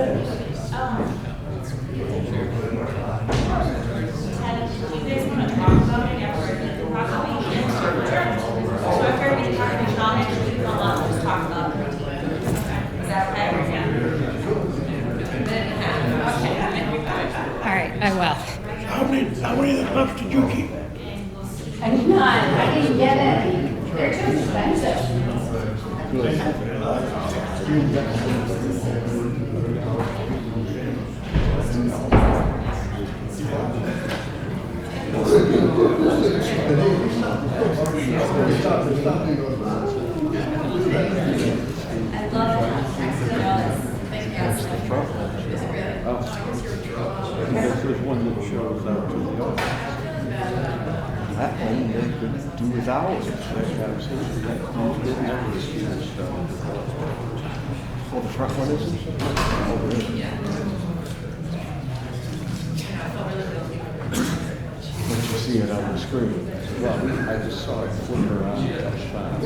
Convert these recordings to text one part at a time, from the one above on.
All right, I will. How many of the pups did you keep? I did not. I didn't get any. They're too expensive. I love There's one that shows out to the office. That one they could do without it. Oh, the front one isn't? Oh, really? Once you see it on the screen. Well, I just saw it flicker around that fast.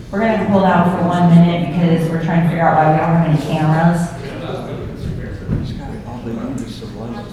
We're going to hold out for 1 minute because we're trying to figure out why we don't have any cameras. All they need is some light.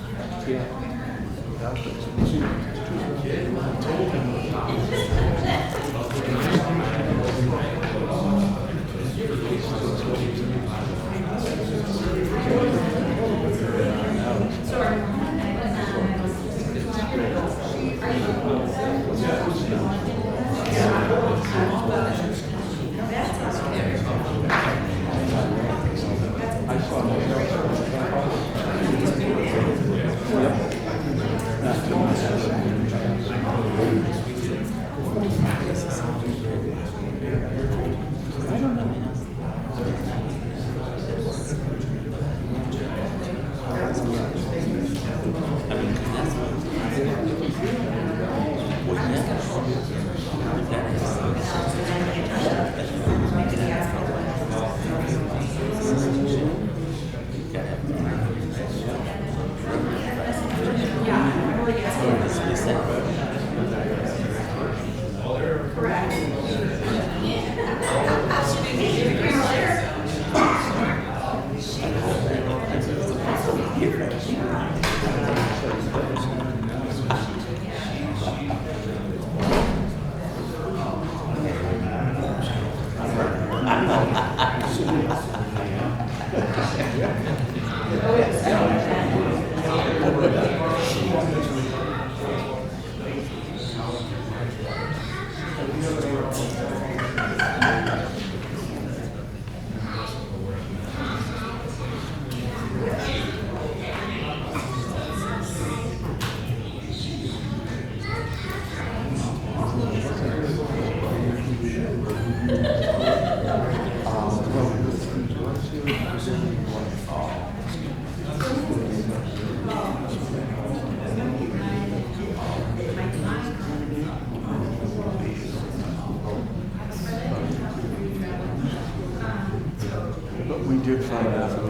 We did find out.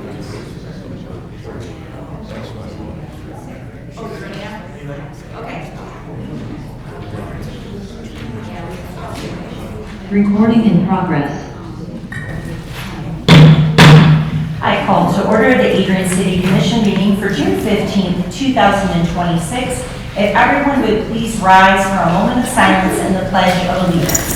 Recording in progress. I call to order the Adrian City Commission meeting for June 15th, 2026. If everyone would please rise for a moment of silence and the Pledge of Allegiance.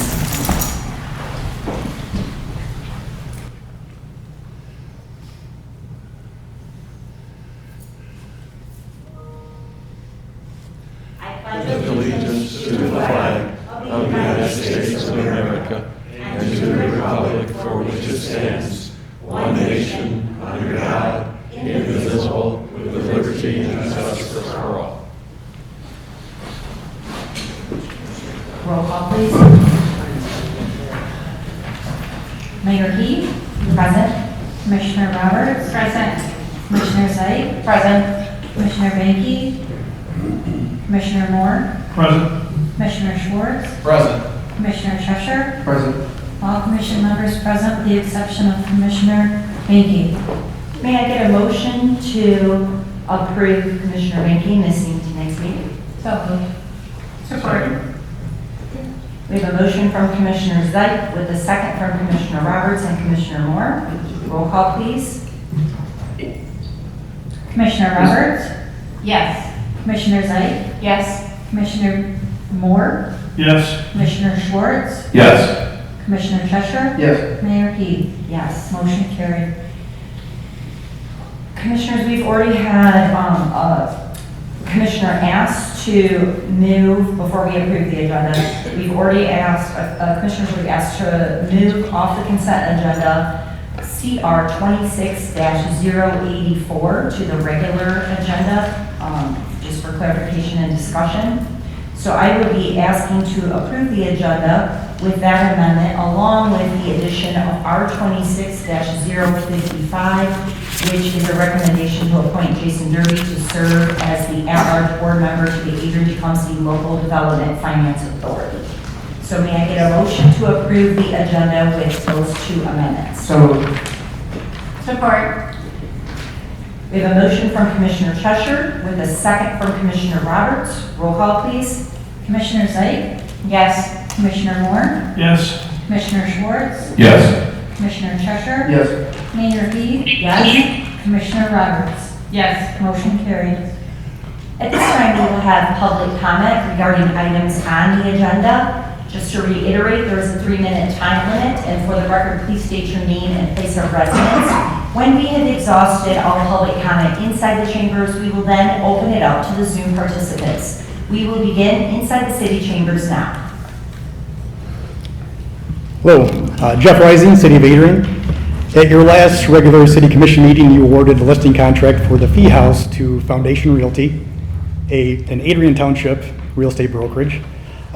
Allegiance to the flag of the United States of America and to the republic for which it stands, one nation, under God, indivisible, with liberty and justice for all. Roll call, please. Mayor Heath, present. Commissioner Roberts, present. Commissioner Zite, present. Commissioner Banky, Commissioner Moore, Present. Commissioner Schwartz, Present. Commissioner Cheshire, Present. all commission members present with the exception of Commissioner Banky. May I get a motion to approve Commissioner Banky missing tonight's meeting? So moved. Support. We have a motion from Commissioner Zeit with a second from Commissioner Roberts and Commissioner Moore. Roll call, please. Commissioner Roberts, Yes. Commissioner Zeit, Yes. Commissioner Moore, Yes. Commissioner Schwartz, Yes. Commissioner Cheshire, Yes. Mayor Heath. Yes, motion carried. Commissioners, we've already had a commissioner asked to move, before we approve the agenda, we've already asked, commissioners have asked to move off the consent agenda CR 26-084 to the regular agenda, just for clarification and discussion. So I would be asking to approve the agenda with that amendment, along with the addition of R 26-055, which is a recommendation to appoint Jason Derby to serve as the at-large board member to the Adrian City Local Development Finance Authority. So may I get a motion to approve the agenda with those two amendments? So moved. Support. We have a motion from Commissioner Cheshire with a second from Commissioner Roberts. Roll call, please. Commissioner Zeit? Yes. Commissioner Moore? Yes. Commissioner Schwartz? Yes. Commissioner Cheshire? Yes. Mayor Heath? Yes. Commissioner Roberts? Yes. Motion carried. At this time, we will have public comment regarding items on the agenda. Just to reiterate, there is a 3-minute time limit, and for the record, please state your name and place of residence. When we have exhausted all public comment inside the chambers, we will then open it up to the Zoom participants. We will begin inside the city chambers now. Hello, Jeff Rising, City of Adrian. At your last regular City Commission meeting, you awarded the listing contract for the Fee House to Foundation Realty, an Adrian Township real estate brokerage.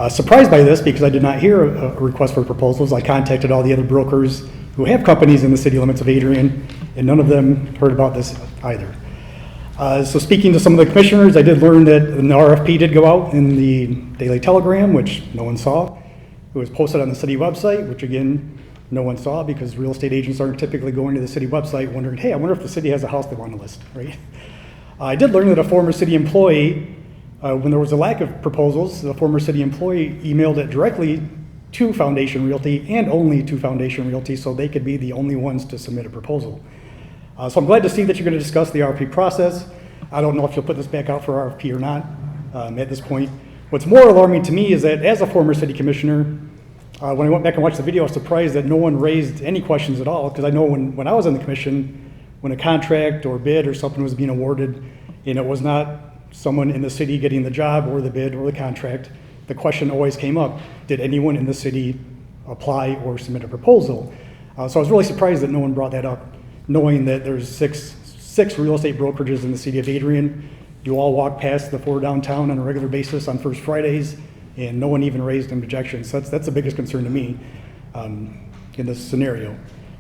Surprised by this because I did not hear a request for proposals. I contacted all the other brokers who have companies in the city limits of Adrian, and none of them heard about this either. So speaking to some of the commissioners, I did learn that an RFP did go out in the Daily Telegram, which no one saw. It was posted on the city website, which again, no one saw because real estate agents aren't typically going to the city website wondering, hey, I wonder if the city has a house they want to list, right? I did learn that a former city employee, when there was a lack of proposals, the former city employee emailed it directly to Foundation Realty and only to Foundation Realty so they could be the only ones to submit a proposal. So I'm glad to see that you're going to discuss the RFP process. I don't know if you'll put this back out for RFP or not at this point. What's more alarming to me is that as a former city commissioner, when I went back and watched the video, I was surprised that no one raised any questions at all, because I know when I was on the commission, when a contract or bid or something was being awarded, and it was not someone in the city getting the job or the bid or the contract, the question always came up, did anyone in the city apply or submit a proposal? So I was really surprised that no one brought that up, knowing that there's six real estate brokerages in the city of Adrian. You all walk past the 4 downtown on a regular basis on First Fridays, and no one even raised an objection. So that's the biggest concern to me in this scenario.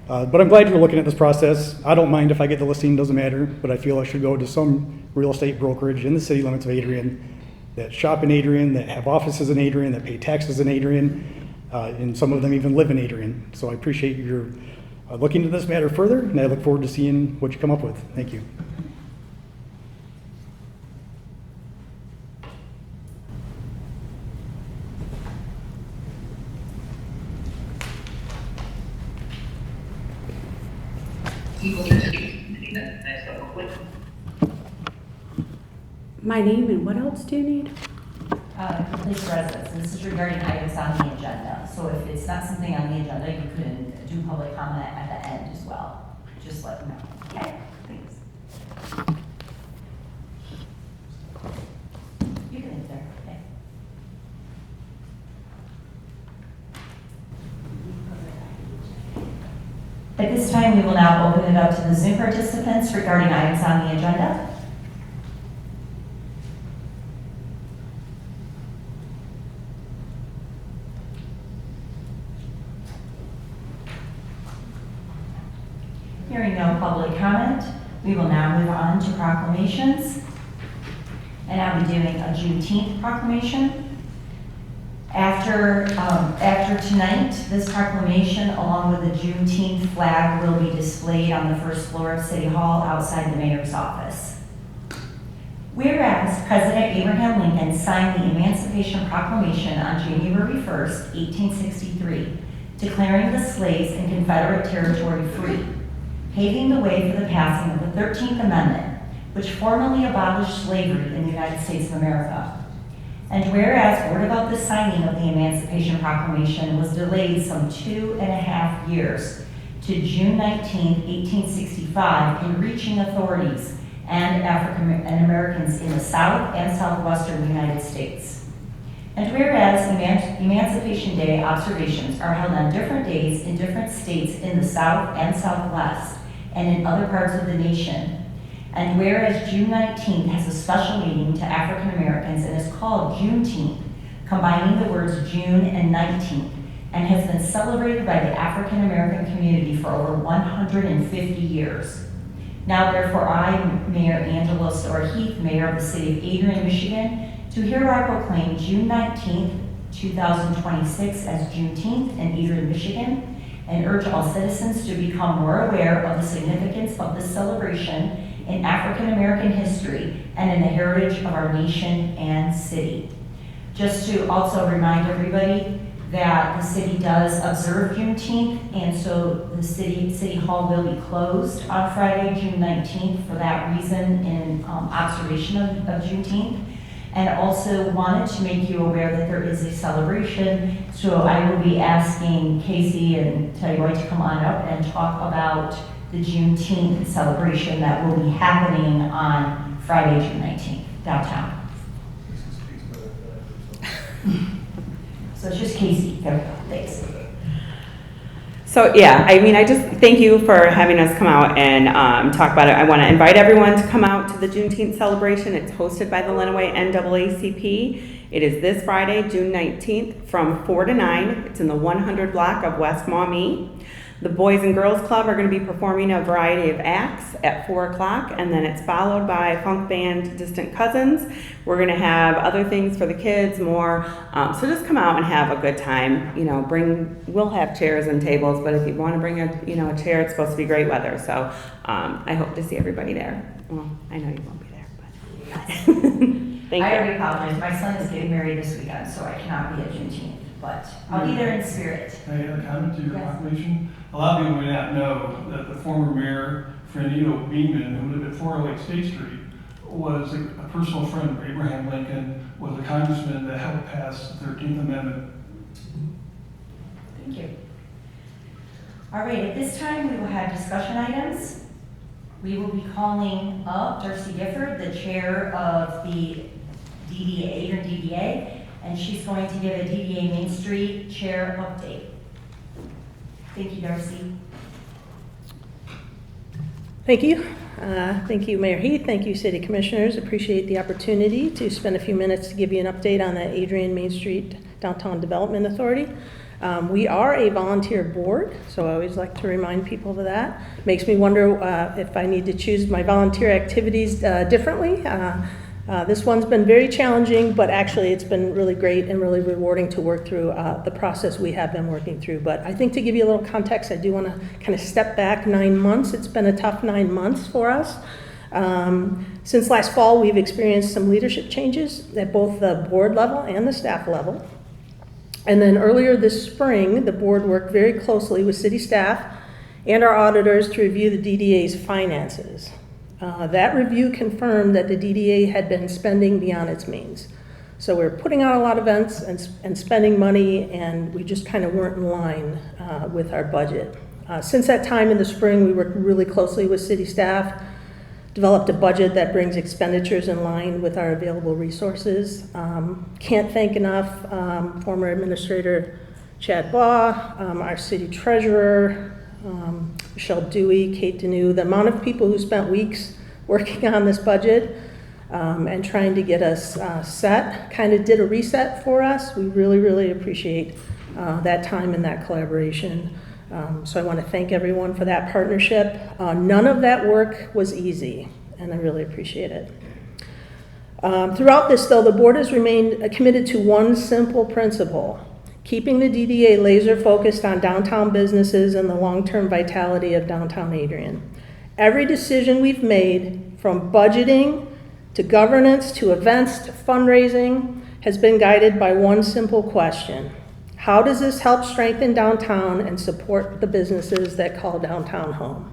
But I'm glad you're looking at this process. I don't mind if I get the listing, doesn't matter, but I feel I should go to some real estate brokerage in the city limits of Adrian that shop in Adrian, that have offices in Adrian, that pay taxes in Adrian, and some of them even live in Adrian. So I appreciate your looking into this matter further, and I look forward to seeing what you come up with. Thank you. My name and what else do you need? Complete residence, and this is regarding items on the agenda. So if it's not something on the agenda, you can do public comment at the end as well. Just let me know. Okay, thanks. You can leave there, okay. At this time, we will now open it up to the Zoom participants regarding items on the agenda. Hearing no public comment, we will now move on to proclamations. and I'll be doing a Juneteenth proclamation. After tonight, this proclamation, along with the Juneteenth flag, will be displayed on the first floor of City Hall outside the mayor's office. Whereas President Abraham Lincoln signed the Emancipation Proclamation on January 1st, 1863, declaring the slaves in Confederate territory free, paving the way for the passing of the 13th Amendment, which formally abolished slavery in the United States of America. And whereas word about the signing of the Emancipation Proclamation was delayed some 2.5 years to June 19, 1865, in reaching authorities and African Americans in the South and Southwestern United States. And whereas Emancipation Day observations are held on different days in different states in the South and Southwest and in other parts of the nation, and whereas June 19th has a special meaning to African Americans and is called Juneteenth, combining the words June and 19th, and has been celebrated by the African American community for over 150 years. Now therefore I, Mayor Angela Heath, Mayor of the City of Adrian, Michigan, do hereby proclaim June 19th, 2026 as Juneteenth in Adrian, Michigan, and urge all citizens to become more aware of the significance of this celebration in African American history and in the heritage of our nation and city. Just to also remind everybody that the city does observe Juneteenth, and so the City Hall will be closed on Friday, June 19th for that reason in observation of Juneteenth. And also wanted to make you aware that there is a celebration, so I will be asking Casey and Telluride to come on up and talk about the Juneteenth celebration that will be happening on Friday, June 19th, downtown. So it's just Casey. There we go. Thanks. So yeah, I mean, I just thank you for having us come out and talk about it. I want to invite everyone to come out to the Juneteenth celebration. It's hosted by the Lenawee NAACP. It is this Friday, June 19th, from 4 to 9. It's in the 100 block of West Maumee. The Boys and Girls Club are going to be performing a variety of acts at 4 o'clock, and then it's followed by funk band Distant Cousins. We're going to have other things for the kids, more. So just come out and have a good time. You know, we'll have chairs and tables, but if you want to bring a chair, it's supposed to be great weather. So I hope to see everybody there. Well, I know you won't be there, but thank you. I already apologize. My son is getting married this weekend, so I cannot be at Juneteenth, but I'll be there in spirit. I had a comment to your Yes. proclamation. A lot of people may not know that the former mayor, Fernando Beeman, who lived at 408 State Street, was a personal friend of Abraham Lincoln, was a congressman that helped pass the 13th Amendment. Thank you. All right, at this time, we will have discussion items. We will be calling up Darcy Gifford, the chair of the DDA, Adrian DDA, and she's going to give a DDA Main Street chair update. Thank you, Darcy. Thank you. Thank you, Mayor Heath. Thank you, City Commissioners. Appreciate the opportunity to spend a few minutes to give you an update on the Adrian Main Street Downtown Development Authority. We are a volunteer board, so I always like to remind people of that. Makes me wonder if I need to choose my volunteer activities differently. This one's been very challenging, but actually it's been really great and really rewarding to work through the process we have been working through. But I think to give you a little context, I do want to kind of step back 9 months. It's been a tough 9 months for us. Since last fall, we've experienced some leadership changes at both the board level and the staff level. And then earlier this spring, the board worked very closely with city staff and our auditors to review the DDA's finances. That review confirmed that the DDA had been spending beyond its means. So we're putting out a lot of events and spending money, and we just kind of weren't in line with our budget. Since that time in the spring, we worked really closely with city staff, developed a budget that brings expenditures in line with our available resources. Can't thank enough former Administrator Chad Baugh, our city treasurer, Michelle Dewey, Kate Denew, the amount of people who spent weeks working on this budget and trying to get us set, kind of did a reset for us. We really, really appreciate that time and that collaboration. So I want to thank everyone for that partnership. None of that work was easy, and I really appreciate it. Throughout this, though, the board has remained committed to one simple principle: keeping the DDA laser focused on downtown businesses and the long-term vitality of downtown Adrian. Every decision we've made, from budgeting to governance to events to fundraising, has been guided by one simple question: how does this help strengthen downtown and support the businesses that call downtown home?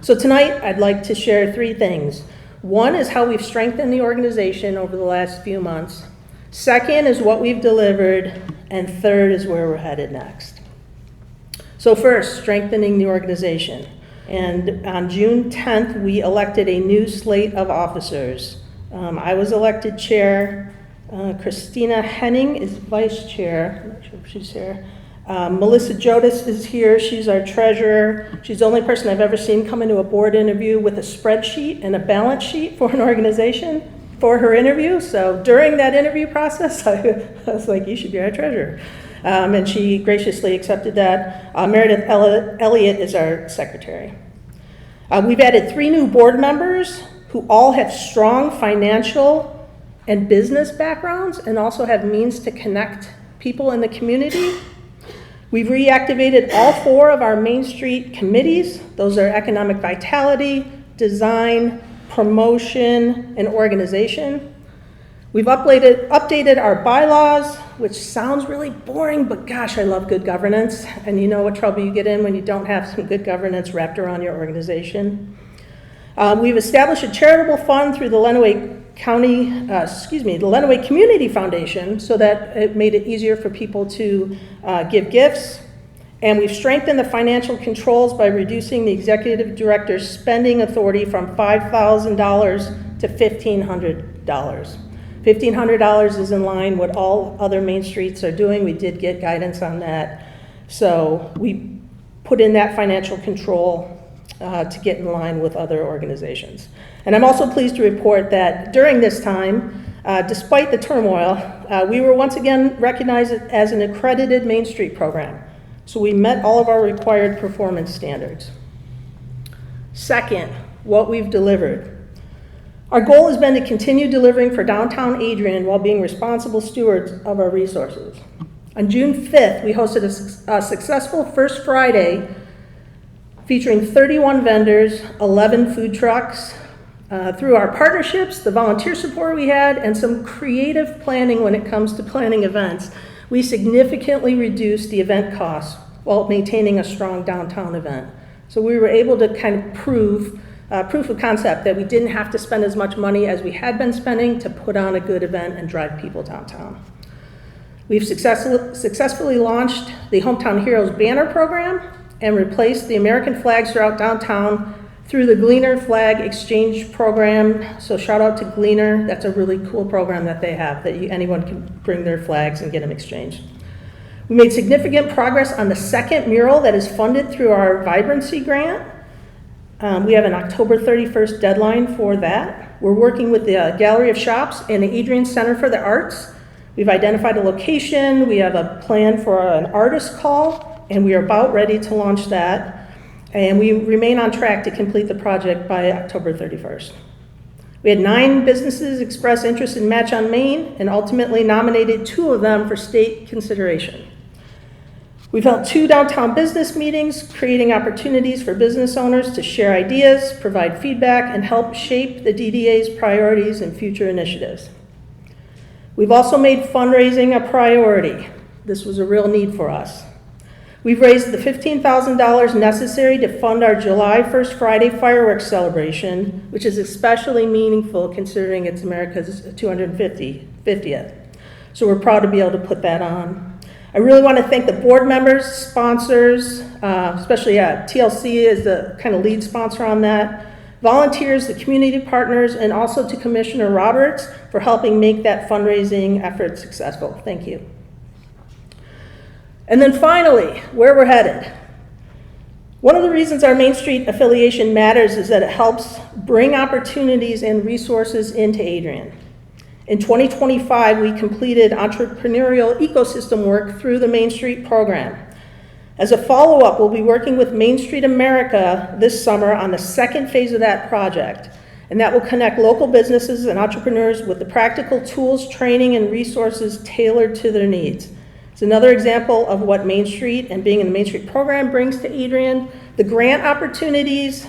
So tonight, I'd like to share three things. One is how we've strengthened the organization over the last few months. Second is what we've delivered. And third is where we're headed next. So first, strengthening the organization. And on June 10th, we elected a new slate of officers. I was elected chair. Christina Henning is vice chair. I'm not sure if she's here. Melissa Jodis is here. She's our treasurer. She's the only person I've ever seen come into a board interview with a spreadsheet and a balance sheet for an organization for her interview. So during that interview process, I was like, you should be our treasurer. And she graciously accepted that. Meredith Elliott is our secretary. We've added 3 new board members who all have strong financial and business backgrounds and also have means to connect people in the community. We've reactivated all 4 of our Main Street committees. Those are economic vitality, design, promotion, and organization. We've updated our bylaws, which sounds really boring, but gosh, I love good governance. And you know what trouble you get in when you don't have some good governance wrapped around your organization. We've established a charitable fund through the Lenawee Community Foundation so that it made it easier for people to give gifts. And we've strengthened the financial controls by reducing the executive director's spending authority from $5,000 to $1,500. $1,500 is in line with what all other Main Streets are doing. We did get guidance on that. So we put in that financial control to get in line with other organizations. And I'm also pleased to report that during this time, despite the turmoil, we were once again recognized as an accredited Main Street program. So we met all of our required performance standards. Second, what we've delivered. Our goal has been to continue delivering for downtown Adrian while being responsible stewards of our resources. On June 5th, we hosted a successful First Friday featuring 31 vendors, 11 food trucks. Through our partnerships, the volunteer support we had, and some creative planning when it comes to planning events, we significantly reduced the event costs while maintaining a strong downtown event. So we were able to kind of proof of concept that we didn't have to spend as much money as we had been spending to put on a good event and drive people downtown. We've successfully launched the Hometown Heroes banner program and replaced the American flags throughout downtown through the Gleaner Flag Exchange Program. So shout out to Gleaner. That's a really cool program that they have, that anyone can bring their flags and get them exchanged. We made significant progress on the second mural that is funded through our Vibrancy Grant. We have an October 31st deadline for that. We're working with the Gallery of Shops and the Adrian Center for the Arts. We've identified a location. We have a plan for an artist call, and we are about ready to launch that. And we remain on track to complete the project by October 31st. We had 9 businesses express interest in Match on Main and ultimately nominated 2 of them for state consideration. We've held 2 downtown business meetings, creating opportunities for business owners to share ideas, provide feedback, and help shape the DDA's priorities and future initiatives. We've also made fundraising a priority. This was a real need for us. We've raised the $15,000 necessary to fund our July 1st Friday fireworks celebration, which is especially meaningful considering it's America's 250th. So we're proud to be able to put that on. I really want to thank the board members, sponsors, especially TLC is the kind of lead sponsor on that, volunteers, the community partners, and also to Commissioner Roberts for helping make that fundraising effort successful. Thank you. And then finally, where we're headed. One of the reasons our Main Street affiliation matters is that it helps bring opportunities and resources into Adrian. In 2025, we completed entrepreneurial ecosystem work through the Main Street program. As a follow-up, we'll be working with Main Street America this summer on the second phase of that project. and that will connect local businesses and entrepreneurs with the practical tools, training, and resources tailored to their needs. It's another example of what Main Street and being in the Main Street program brings to Adrian. The grant opportunities,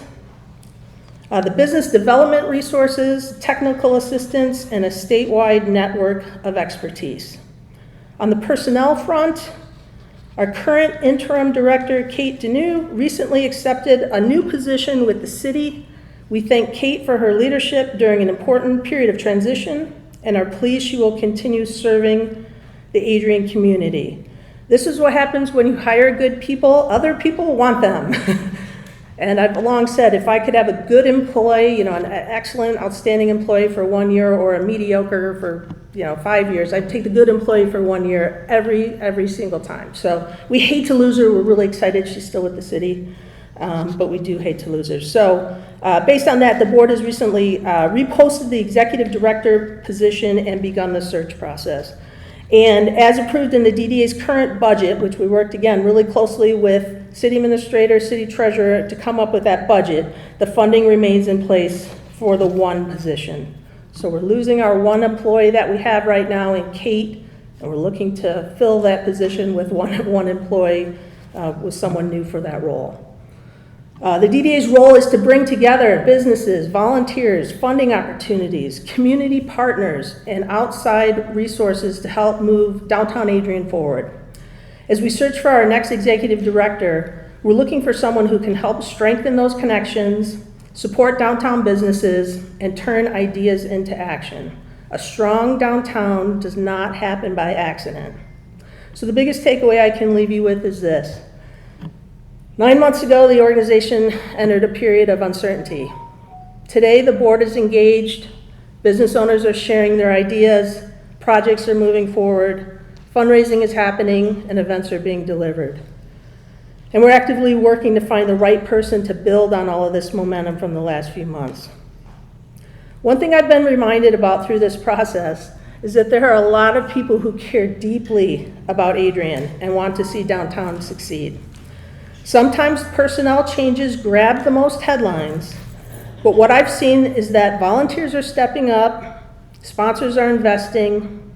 the business development resources, technical assistance, and a statewide network of expertise. On the personnel front, our current interim director, Kate Deneau, recently accepted a new position with the city. We thank Kate for her leadership during an important period of transition and are pleased she will continue serving the Adrian community. This is what happens when you hire good people. Other people want them. And I've long said, if I could have a good employee, an excellent, outstanding employee for 1 year or a mediocre for 5 years, I'd take the good employee for 1 year every single time. So we hate to lose her. We're really excited she's still with the city, but we do hate to lose her. So based on that, the board has recently reposted the executive director position and begun the search process. And as approved in the DDA's current budget, which we worked again really closely with city administrator, city treasurer to come up with that budget, the funding remains in place for the one position. So we're losing our one employee that we have right now in Kate, and we're looking to fill that position with one employee with someone new for that role. The DDA's role is to bring together businesses, volunteers, funding opportunities, community partners, and outside resources to help move downtown Adrian forward. As we search for our next executive director, we're looking for someone who can help strengthen those connections, support downtown businesses, and turn ideas into action. A strong downtown does not happen by accident. So the biggest takeaway I can leave you with is this. 9 months ago, the organization entered a period of uncertainty. Today, the board is engaged, business owners are sharing their ideas, projects are moving forward, fundraising is happening, and events are being delivered. And we're actively working to find the right person to build on all of this momentum from the last few months. One thing I've been reminded about through this process is that there are a lot of people who care deeply about Adrian and want to see downtown succeed. Sometimes personnel changes grab the most headlines, but what I've seen is that volunteers are stepping up, sponsors are investing,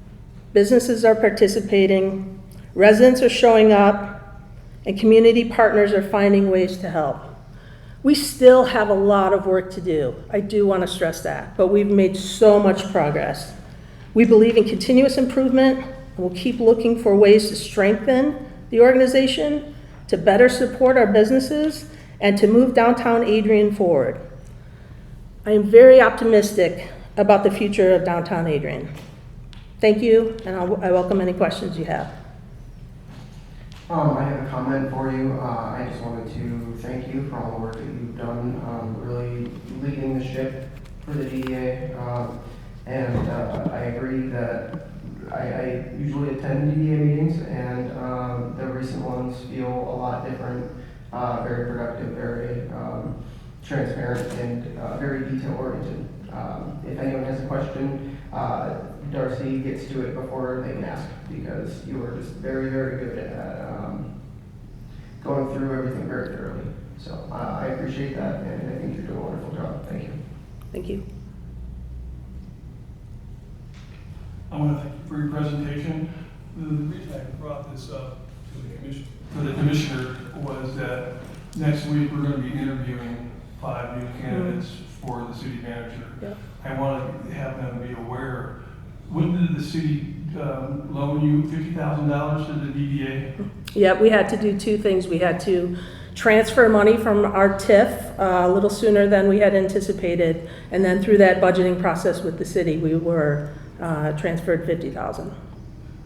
businesses are participating, residents are showing up, and community partners are finding ways to help. We still have a lot of work to do. I do want to stress that, but we've made so much progress. We believe in continuous improvement, and we'll keep looking for ways to strengthen the organization, to better support our businesses, and to move downtown Adrian forward. I am very optimistic about the future of downtown Adrian. Thank you, and I welcome any questions you have. I have a comment for you. I just wanted to thank you for all the work that you've done, really leading the ship for the DDA. And I agree that I usually attend DDA meetings, and the recent ones feel a lot different, very productive, very transparent, and very detail-oriented. If anyone has a question, Darcy gets to it before they can ask, because you are just very, very good at going through everything very thoroughly. So I appreciate that, and I think you're doing a wonderful job. Thank you. Thank you. I want to thank you for your presentation. The reason I brought this up to the commissioner was that next week we're going to be interviewing 5 new candidates for the city manager. Yep. I want to have them be aware. When did the city loan you $50,000 to the DDA? Yeah, we had to do two things. We had to transfer money from our TIF a little sooner than we had anticipated, and then through that budgeting process with the city, we were transferred $50,000.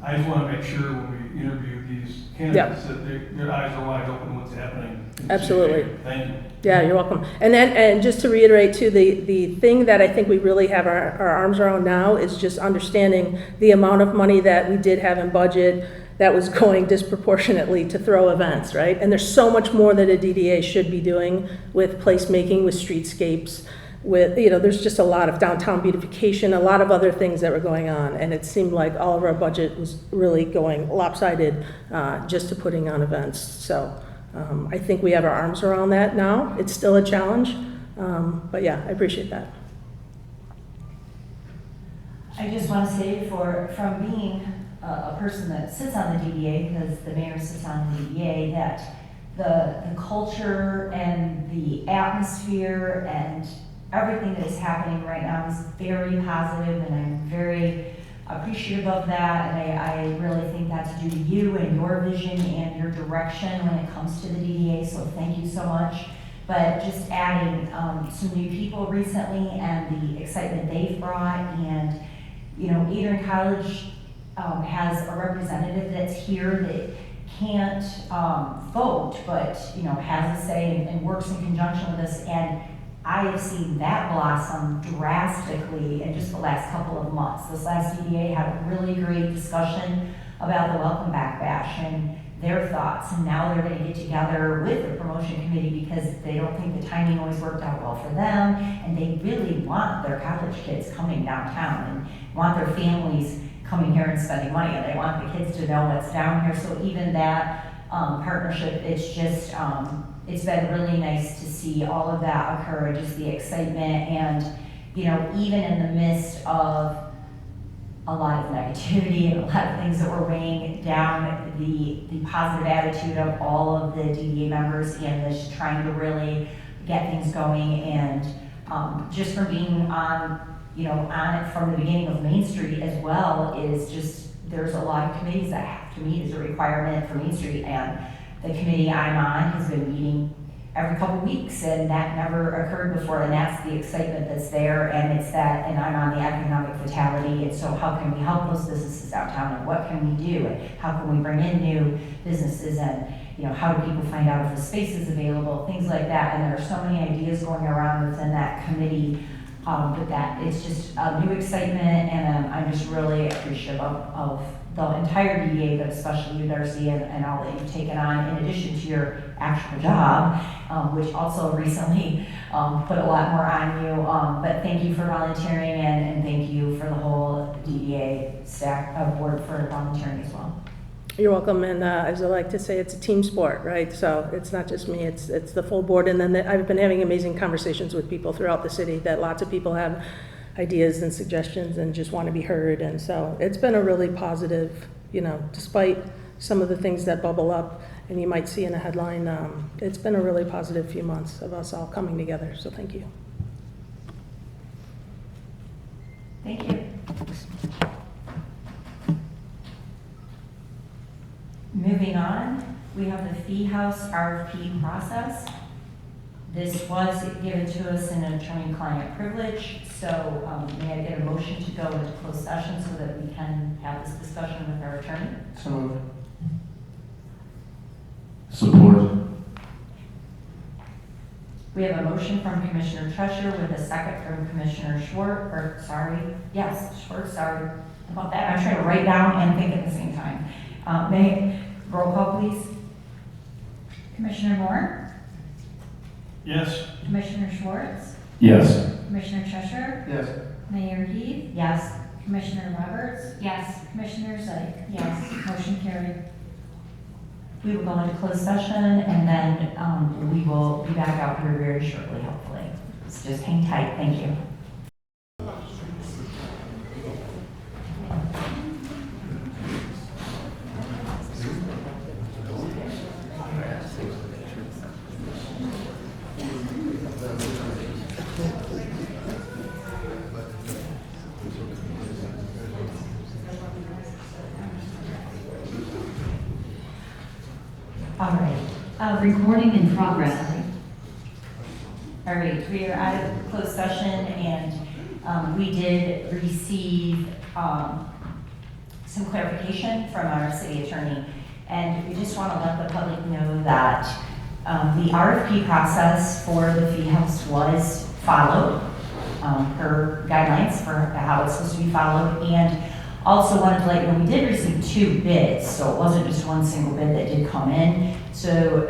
I just want to make sure when we interview these candidates that their eyes are wide open what's happening. Absolutely. Thank you. Yeah, you're welcome. And just to reiterate too, the thing that I think we really have our arms around now is just understanding the amount of money that we did have in budget that was going disproportionately to throw events, right? And there's so much more that a DDA should be doing with placemaking, with streetscapes, with, there's just a lot of downtown beautification, a lot of other things that were going on. And it seemed like all of our budget was really going lopsided just to putting on events. So I think we have our arms around that now. It's still a challenge, but yeah, I appreciate that. I just want to say from being a person that sits on the DDA, because the mayor sits on the DDA, that the culture and the atmosphere and everything that is happening right now is very positive, and I'm very appreciative of that, and I really think that's due to you and your vision and your direction when it comes to the DDA, so thank you so much. But just adding some new people recently and the excitement they've brought, and Adrian College has a representative that's here that can't vote, but has a say and works in conjunction with us, and I have seen that blossom drastically in just the last couple of months. This last DDA had a really great discussion about the Welcome Back Bash and their thoughts, and now they're going to get together with the promotion committee because they don't think the timing always worked out well for them, and they really want their college kids coming downtown and want their families coming here and spending money, and they want the kids to know what's down here. So even that partnership, it's just it's been really nice to see all of that occur, just the excitement, and even in the midst of a lot of negativity and a lot of things that were weighing down the positive attitude of all of the DDA members and just trying to really get things going, and just from being on it from the beginning of Main Street as well, is just there's a lot of committees that have to meet as a requirement for Main Street, and the committee I'm on has been meeting every couple weeks, and that never occurred before, and that's the excitement that's there, and it's that, and I'm on the economic vitality, and so how can we help those businesses downtown, and what can we do, and how can we bring in new businesses, and how do people find out if the space is available, things like that, and there are so many ideas going around within that committee, but that it's just a new excitement, and I'm just really appreciative of the entire DDA, but especially you, Darcy, and all that you've taken on, in addition to your actual job, which also recently put a lot more on you. But thank you for volunteering, and thank you for the whole DDA staff board for volunteering as well. You're welcome, and as I like to say, it's a team sport, right? So it's not just me, it's the full board, and then I've been having amazing conversations with people throughout the city, that lots of people have ideas and suggestions and just want to be heard, and so it's been a really positive, despite some of the things that bubble up and you might see in a headline, it's been a really positive few months of us all coming together, so thank you. Thank you. Moving on, we have the Fee House RFP process. This was given to us in attorney-client privilege, so may I get a motion to go into closed session so that we can have this discussion with our attorney? So moved. Support. We have a motion from Commissioner Cheshire with a second from Commissioner Schwartz, Schwartz, sorry about that. I'm trying to write down and think at the same time. Roll call, please. Commissioner Moore, Yes. Commissioner Schwartz, Yes. Commissioner Cheshire, Yes. Mayor Heath, Yes. Commissioner Roberts, Yes. Commissioner Zeig. Yes. Motion carried. We will go into closed session, and then we will be back out here very shortly, hopefully. So just hang tight. Thank you. All right, recording in progress. All right, we are out of closed session, and we did receive some clarification from our city attorney, and we just want to let the public know that the RFP process for the Fee House was followed per guidelines for how it's supposed to be followed, and also wanted to let you know we did receive 2 bids, so it wasn't just one single bid that did come in. So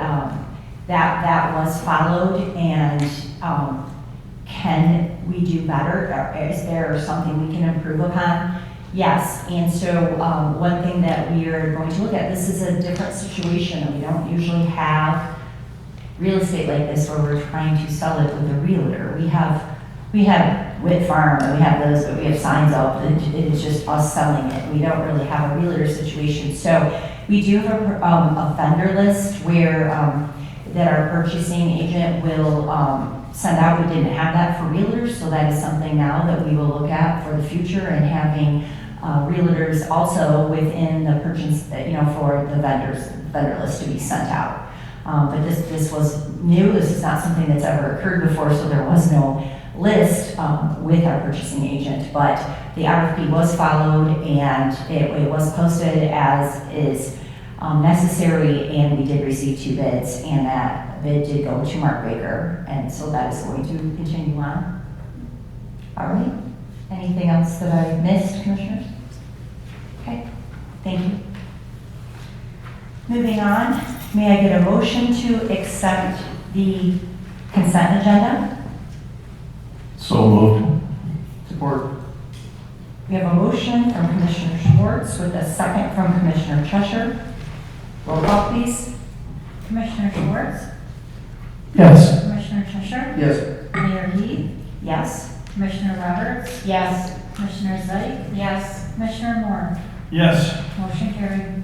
that was followed, and can we do better? Is there something we can improve upon? Yes, and so one thing that we are going to look at, this is a different situation. We don't usually have real estate like this where we're trying to sell it with a realtor. We have Witt Farm, and we have those, but we have signs up, and it is just us selling it. We don't really have a realtor situation. So we do have a vendor list where, that our purchasing agent will send out. We didn't have that for realtors, so that is something now that we will look at for the future, and having realtors also within the purchase, for the vendor list to be sent out. But this was new. This is not something that's ever occurred before, so there was no list with our purchasing agent. But the RFP was followed, and it was posted as is necessary, and we did receive 2 bids, and that bid did go to Mark Baker, and so that is going to continue on. All right. Anything else that I missed, Commissioners? Okay, thank you. Moving on, may I get a motion to accept the consent agenda? So moved. Support. We have a motion from Commissioner Schwartz with a second from Commissioner Cheshire. Roll call, please. Commissioner Schwartz, Yes. Commissioner Cheshire, Yes. Mayor Heath, Yes. Commissioner Roberts, Yes. Commissioner Zeig, Yes. Commissioner Moore. Yes. Motion carried.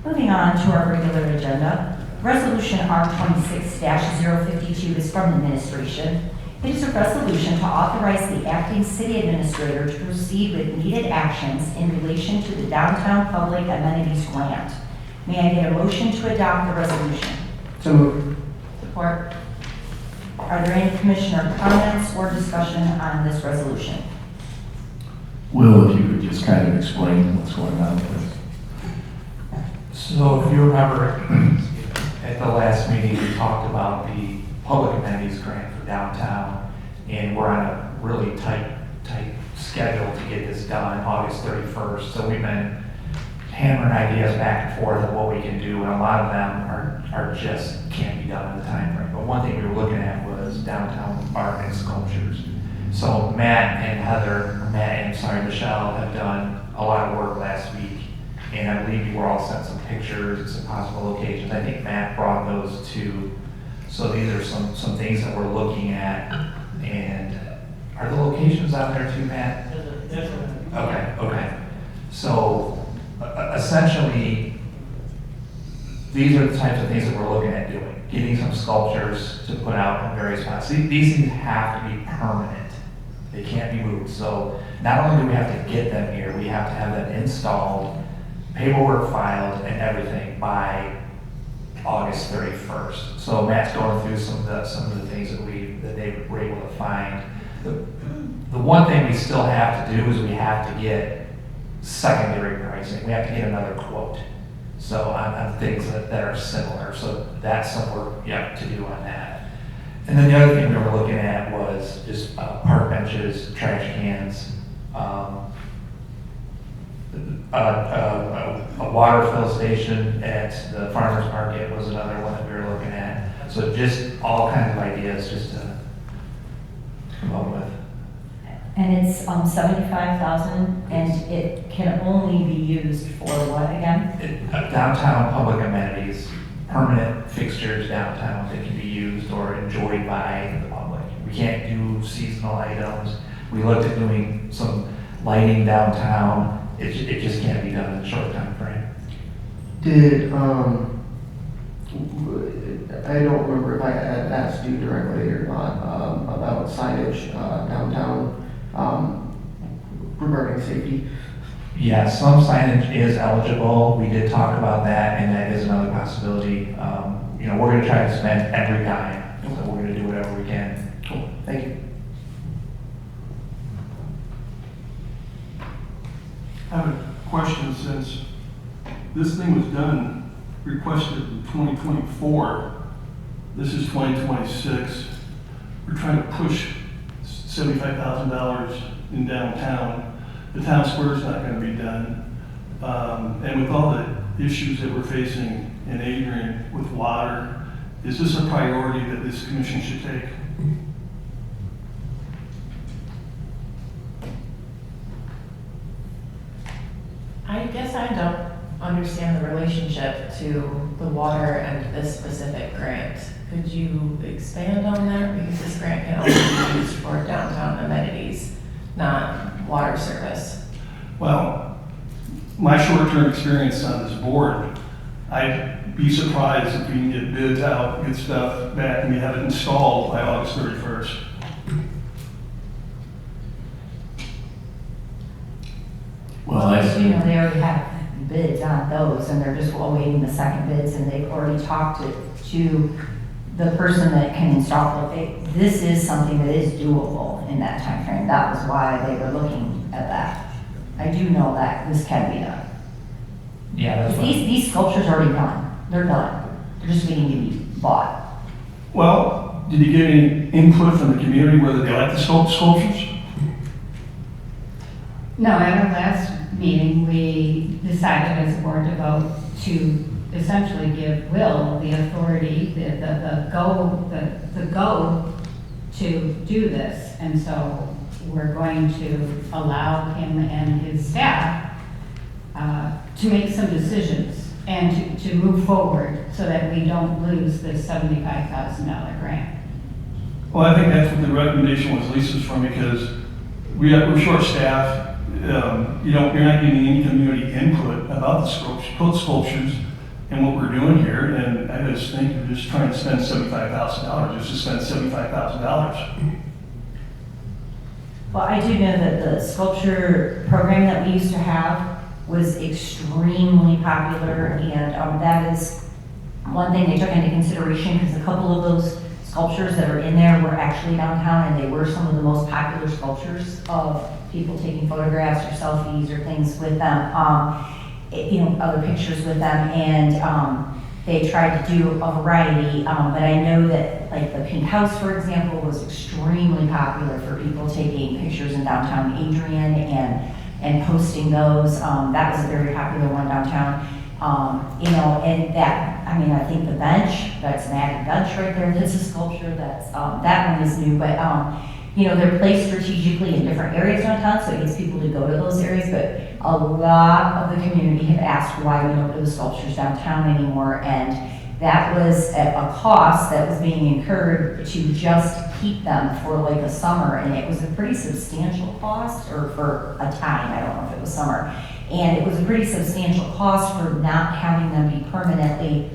Moving on to our regular agenda, Resolution R26-052 is from the administration. It is a resolution to authorize the acting city administrator to proceed with needed actions in relation to the downtown public amenities grant. May I get a motion to adopt the resolution? So moved. Support. Are there any commissioner comments or discussion on this resolution? Will, if you could just kind of explain what's going on with this. So if you remember, at the last meeting, we talked about the public amenities grant for downtown, and we're on a really tight schedule to get this done, August 31st. So we've been hammering ideas back and forth of what we can do, and a lot of them are just can't be done in the time frame. But one thing we were looking at was downtown art and sculptures. So Michelle have done a lot of work last week, and I believe you were all sent some pictures and some possible locations. I think Matt brought those too. So these are some things that we're looking at, and are the locations out there too, Matt? Okay. So essentially, these are the types of things that we're looking at doing. Getting some sculptures to put out in various spots. These things have to be permanent. They can't be moved. So not only do we have to get them here, we have to have them installed, paperwork filed, and everything by August 31st. So Matt's going through some of the things that they were able to find. The one thing we still have to do is we have to get secondary pricing. We have to get another quote. So on things that are similar. So that's some work to do on that. And then the other thing we were looking at was just park benches, trash cans, a water fill station at the farmer's market was another one that we were looking at. So just all kinds of ideas just to come up with. And it's $75,000, and it can only be used for what again? Downtown public amenities, permanent fixtures downtown that can be used or enjoyed by the public. We can't do seasonal items. We looked at doing some lighting downtown. It just can't be done in a short time frame. Did, I don't remember if I had asked you directly or not, about signage, downtown, regarding safety. Yeah, some signage is eligible. We did talk about that, and that is another possibility. We're going to try to spend every dime, so we're going to do whatever we can. Cool, thank you. I have a question. Since this thing was requested in 2024, this is 2026. We're trying to push $75,000 in downtown. The town square is not going to be done. And with all the issues that we're facing in Adrian with water, is this a priority that this commission should take? I guess I don't understand the relationship to the water and this specific grant. Could you expand on that? Because this grant can only be used for downtown amenities. not water service. Well, my short-term experience on this board, I'd be surprised if we can get bids out, get stuff back, and we have it installed by August 31st. Well, You know, they already have bids on those, and they're just awaiting the second bids, and they've already talked to the person that can install it. This is something that is doable in that time frame. That was why they were looking at that. I do know that this can be done. Yeah, that's what. These sculptures are already done. They're done. They're just waiting to be bought. Well, did you get any input from the community whether they like the sculptures? No, at our last meeting, we decided as a board to vote to essentially give Will the authority, the go to do this. And so we're going to allow him and his staff to make some decisions and to move forward so that we don't lose this $75,000 grant. Well, I think that's what the recommendation was, Lisa's, from, because we're short-staffed. You're not getting any community input about the sculptures and what we're doing here, and I just think we're just trying to spend $75,000, just to spend $75,000. Well, I do know that the sculpture program that we used to have was extremely popular, and that is one thing they took into consideration, because a couple of those sculptures that are in there were actually downtown, and they were some of the most popular sculptures of people taking photographs or selfies or things with them, other pictures with them, and they tried to do a variety, but I know that like the Pink House, for example, was extremely popular for people taking pictures in downtown Adrian and posting those. That was a very popular one downtown. And that, I think the bench, that's an added bench right there, that's a sculpture, that one is new, but they're placed strategically in different areas downtown, so it gets people to go to those areas, but a lot of the community have asked why we don't do the sculptures downtown anymore, and that was at a cost that was being incurred to just keep them for like a summer, and it was a pretty substantial cost, or for a time, I don't know if it was summer, and it was a pretty substantial cost for not having them be permanently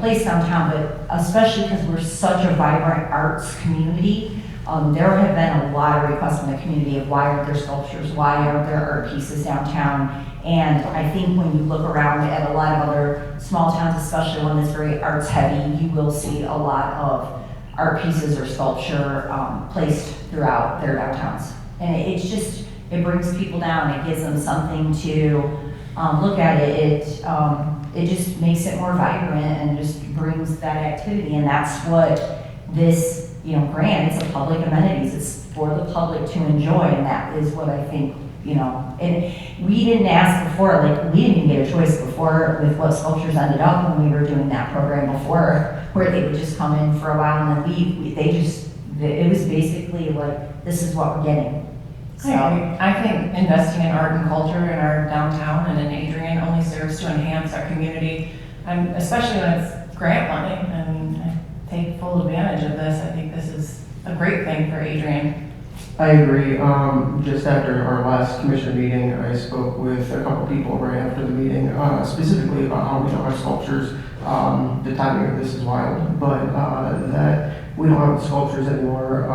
placed downtown, but especially because we're such a vibrant arts community. There have been a lot of requests from the community of why aren't there sculptures, why aren't there art pieces downtown? And I think when you look around at a lot of other small towns, especially one that's very arts heavy, you will see a lot of art pieces or sculpture placed throughout their downtowns. And it brings people down, it gives them something to look at. It just makes it more vibrant and just brings that activity, and that's what this grant, it's a public amenities, it's for the public to enjoy, and that is what I think, and we didn't ask before, we didn't even get a choice before with what sculptures ended up when we were doing that program before, where they would just come in for a while and then leave. It was basically like, this is what we're getting. So I think investing in art and culture in our downtown and in Adrian only serves to enhance our community, and especially when it's grant money, and I take full advantage of this. I think this is a great thing for Adrian. I agree. Just after our last commission meeting, I spoke with a couple people right after the meeting, specifically about how we don't have sculptures. The timing of this is wild, but that we don't have sculptures anymore.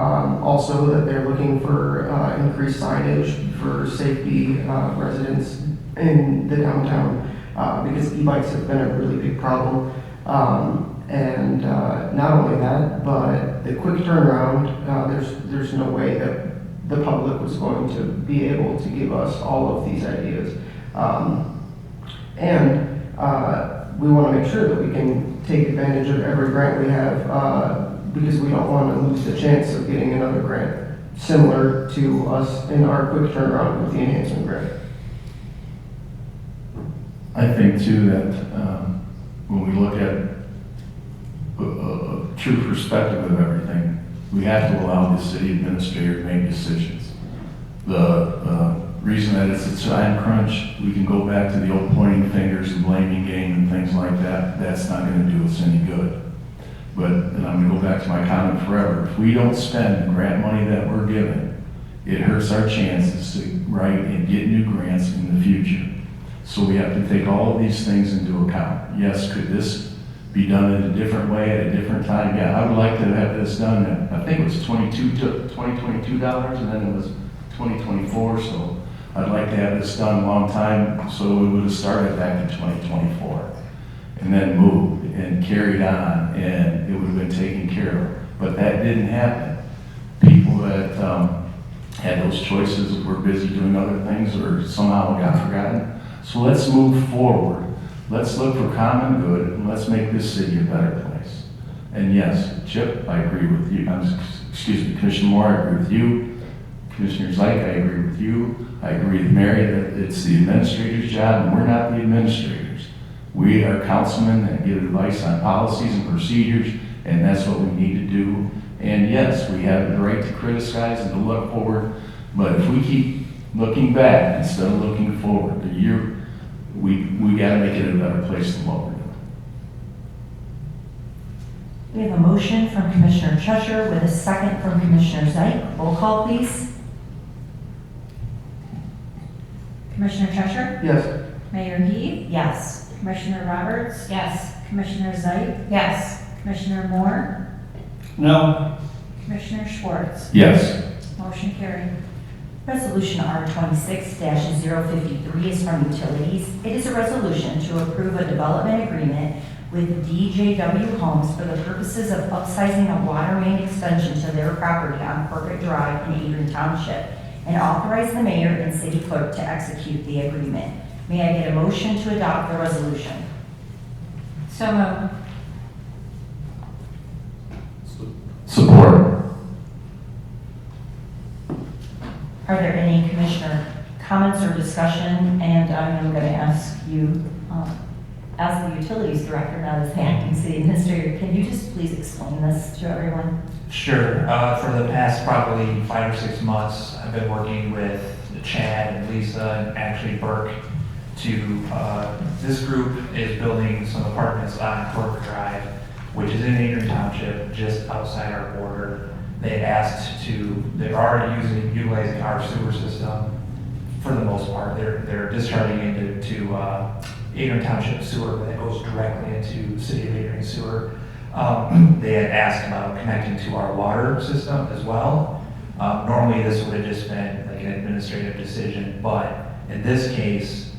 Also, that they're looking for increased signage for safety residents in the downtown, because e-bikes have been a really big problem. And not only that, but the quick turnaround, there's no way that the public was going to be able to give us all of these ideas. And we want to make sure that we can take advantage of every grant we have, because we don't want to lose the chance of getting another grant similar to us in our quick turnaround with the enhancement grant. I think too that when we look at a true perspective of everything, we have to allow the city administrator to make decisions. The reason that it's a time crunch, we can go back to the old pointing fingers and blaming game and things like that. That's not going to do us any good. But, and I'm going to go back to my comment forever, if we don't spend the grant money that we're given it hurts our chances to write and get new grants in the future. So we have to take all of these things into account. Yes, could this be done in a different way at a different time? Yeah, I would like to have this done at, I think it was $2022, and then it was 2024, so I'd like to have this done a long time, so we would have started back in 2024, and then moved and carried on, and it would have been taken care of. But that didn't happen. People that had those choices were busy doing other things or somehow got forgotten. So let's move forward. Let's look for common good, and let's make this city a better place. And yes, Chip, I agree with you. Excuse me, Commissioner Moore, I agree with you. Commissioner Zeig, I agree with you. I agree with Mary that it's the administrator's job, and we're not the administrators. We are councilmen that give advice on policies and procedures, and that's what we need to do. And yes, we have the right to criticize and to look forward, but if we keep looking back instead of looking forward, we got to make it a better place than what we're doing. We have a motion from Commissioner Cheshire with a second from Commissioner Zeig. Roll call, please. Commissioner Cheshire? Yes. Mayor Heath? Yes. Commissioner Roberts? Yes. Commissioner Zeig? Yes. Commissioner Moore? No. Commissioner Schwartz? Yes. Motion carried. Resolution R26-053 is from Utilities. It is a resolution to approve a development agreement with DJW Homes for the purposes of upsizing a water main extension to their property on Corporate Drive in Adrian Township, and authorize the mayor and city clerk to execute the agreement. May I get a motion to adopt the resolution? So moved. Support. Are there any commissioner comments or discussion? And I'm going to ask you, as the utilities director, not as the acting city administrator, can you just please explain this to everyone? Sure. For the past probably 5 or 6 months, I've been working with Chad and Lisa and actually Burke to, this group is building some apartments on Corporate Drive, which is in Adrian Township, just outside our border. They had asked to, they're already utilizing our sewer system for the most part. They're discharging into Adrian Township sewer, but it goes directly into City of Adrian sewer. They had asked about connecting to our water system as well. Normally this would have just been like an administrative decision, but in this case,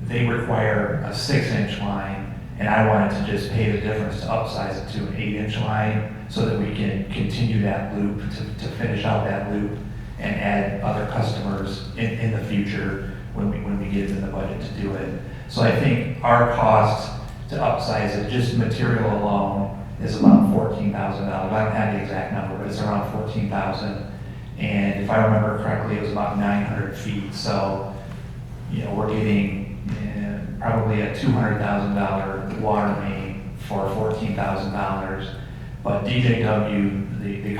they require a 6-inch line, and I wanted to just pay the difference to upsize it to an 8-inch line so that we can continue that loop, to finish out that loop and add other customers in the future when we get into the budget to do it. So I think our cost to upsize it, just material alone, is about $14,000. I don't have the exact number, but it's around $14,000. And if I remember correctly, it was about 900 feet. So, we're getting probably a $200,000 water main for $14,000. But DJW, the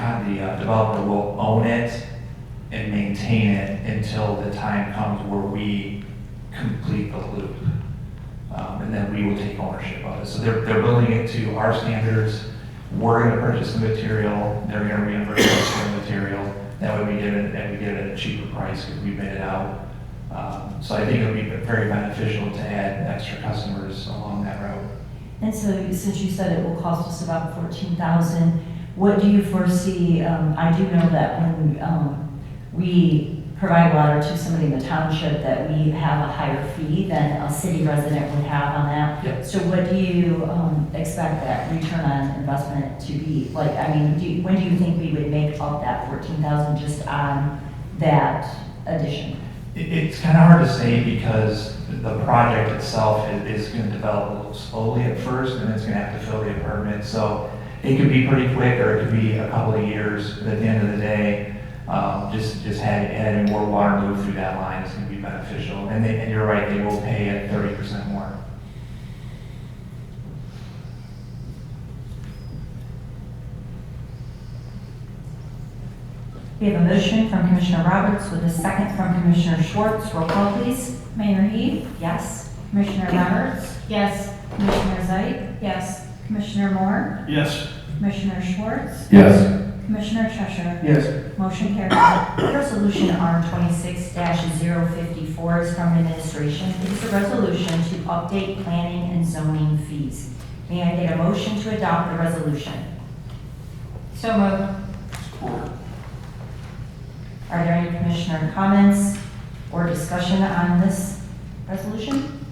developer, will own it and maintain it until the time comes where we complete the loop. And then we will take ownership of it. So they're building it to our standards. We're going to purchase the material. They're going to reimburse us for the material. That way we get it at a cheaper price because we bid it out. So I think it would be very beneficial to add extra customers along that route. And so, since you said it will cost us about $14,000, what do you foresee? I do know that when we provide water to somebody in the township, that we have a higher fee than a city resident would have on that. Yep. So what do you expect that return on investment to be? Like, I mean, when do you think we would make up that $14,000 just on that addition? It's kind of hard to say because the project itself is going to develop a little slowly at first, and it's going to have to fill the permit. So it could be pretty quick, or it could be a couple of years. But at the end of the day, just adding more water move through that line is going to be beneficial. And you're right, they will pay at 30% more. We have a motion from Commissioner Roberts with a second from Commissioner Schwartz. Roll call, please. Mayor Heath? Yes. Commissioner Roberts? Yes. Commissioner Zeig? Yes. Commissioner Moore? Yes. Commissioner Schwartz? Yes. Commissioner Cheshire? Yes. Motion carried. Resolution R 26-054 is from administration. It is a resolution to update planning and zoning fees. May I get a motion to adopt the resolution? So moved. Support. Are there any commissioner comments or discussion on this resolution?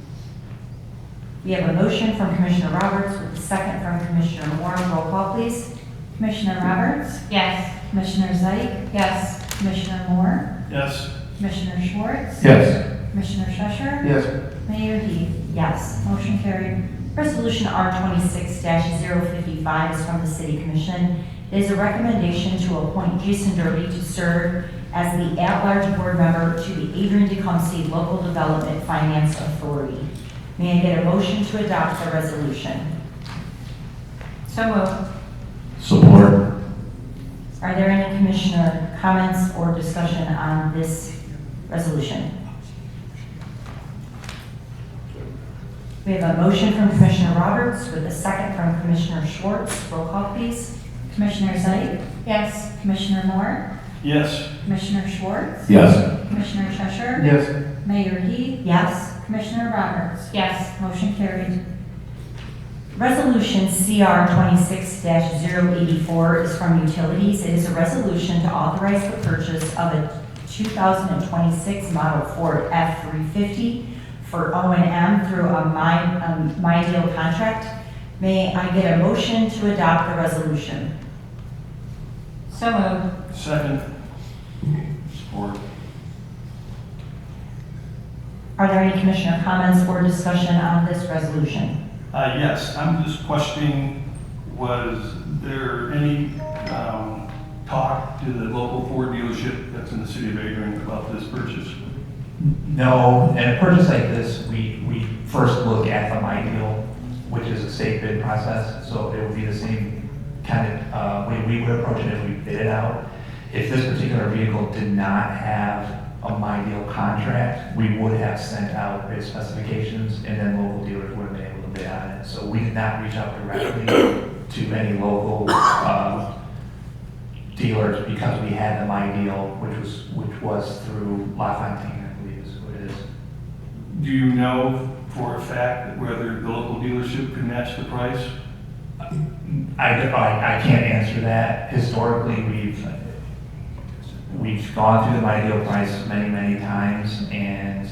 We have a motion from Commissioner Roberts with a second from Commissioner Moore. Roll call, please. Commissioner Roberts? Yes. Commissioner Zeik? Yes. Commissioner Moore? Yes. Commissioner Schwartz? Yes. Commissioner Cheshire? Yes. Mayor Heath? Yes. Motion carried. Resolution R 26-055 is from the City Commission. It is a recommendation to appoint Jason Derby to serve as the at-large board member to the Adrian City Local Development Finance Authority. May I get a motion to adopt the resolution? So moved. Support. Are there any commissioner comments or discussion on this resolution? We have a motion from Commissioner Roberts with a second from Commissioner Schwartz. Roll call, please. Commissioner Zeik? Yes. Commissioner Moore? Yes. Commissioner Schwartz? Yes. Commissioner Cheshire? Yes. Mayor Heath? Yes. Commissioner Roberts? Yes. Motion carried. Resolution CR 26-084 is from Utilities. It is a resolution to authorize the purchase of a 2026 model Ford F-350 for O&M through a My Deal contract. May I get a motion to adopt the resolution? So moved. Second. Support. Are there any commissioner comments or discussion on this resolution? Yes, I'm just questioning, was there any talk to the local Ford dealership that's in the city of Adrian about this purchase? No, in a purchase like this, we first look at the My Deal, which is a state bid process, so it would be the same kind of way we would approach it if we bid it out. If this particular vehicle did not have a My Deal contract, we would have sent out bid specifications, and then local dealers would have been able to bid on it. So we did not reach out directly to any local dealers because we had the My Deal, which was through LaFontaine, I believe is what it is. Do you know for a fact that whether the local dealership could match the price? I can't answer that. Historically, we've gone through the My Deal price many times, and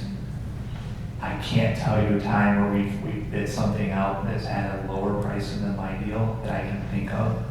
I can't tell you a time where we've bid something out that's had a lower price than the My Deal that I can think of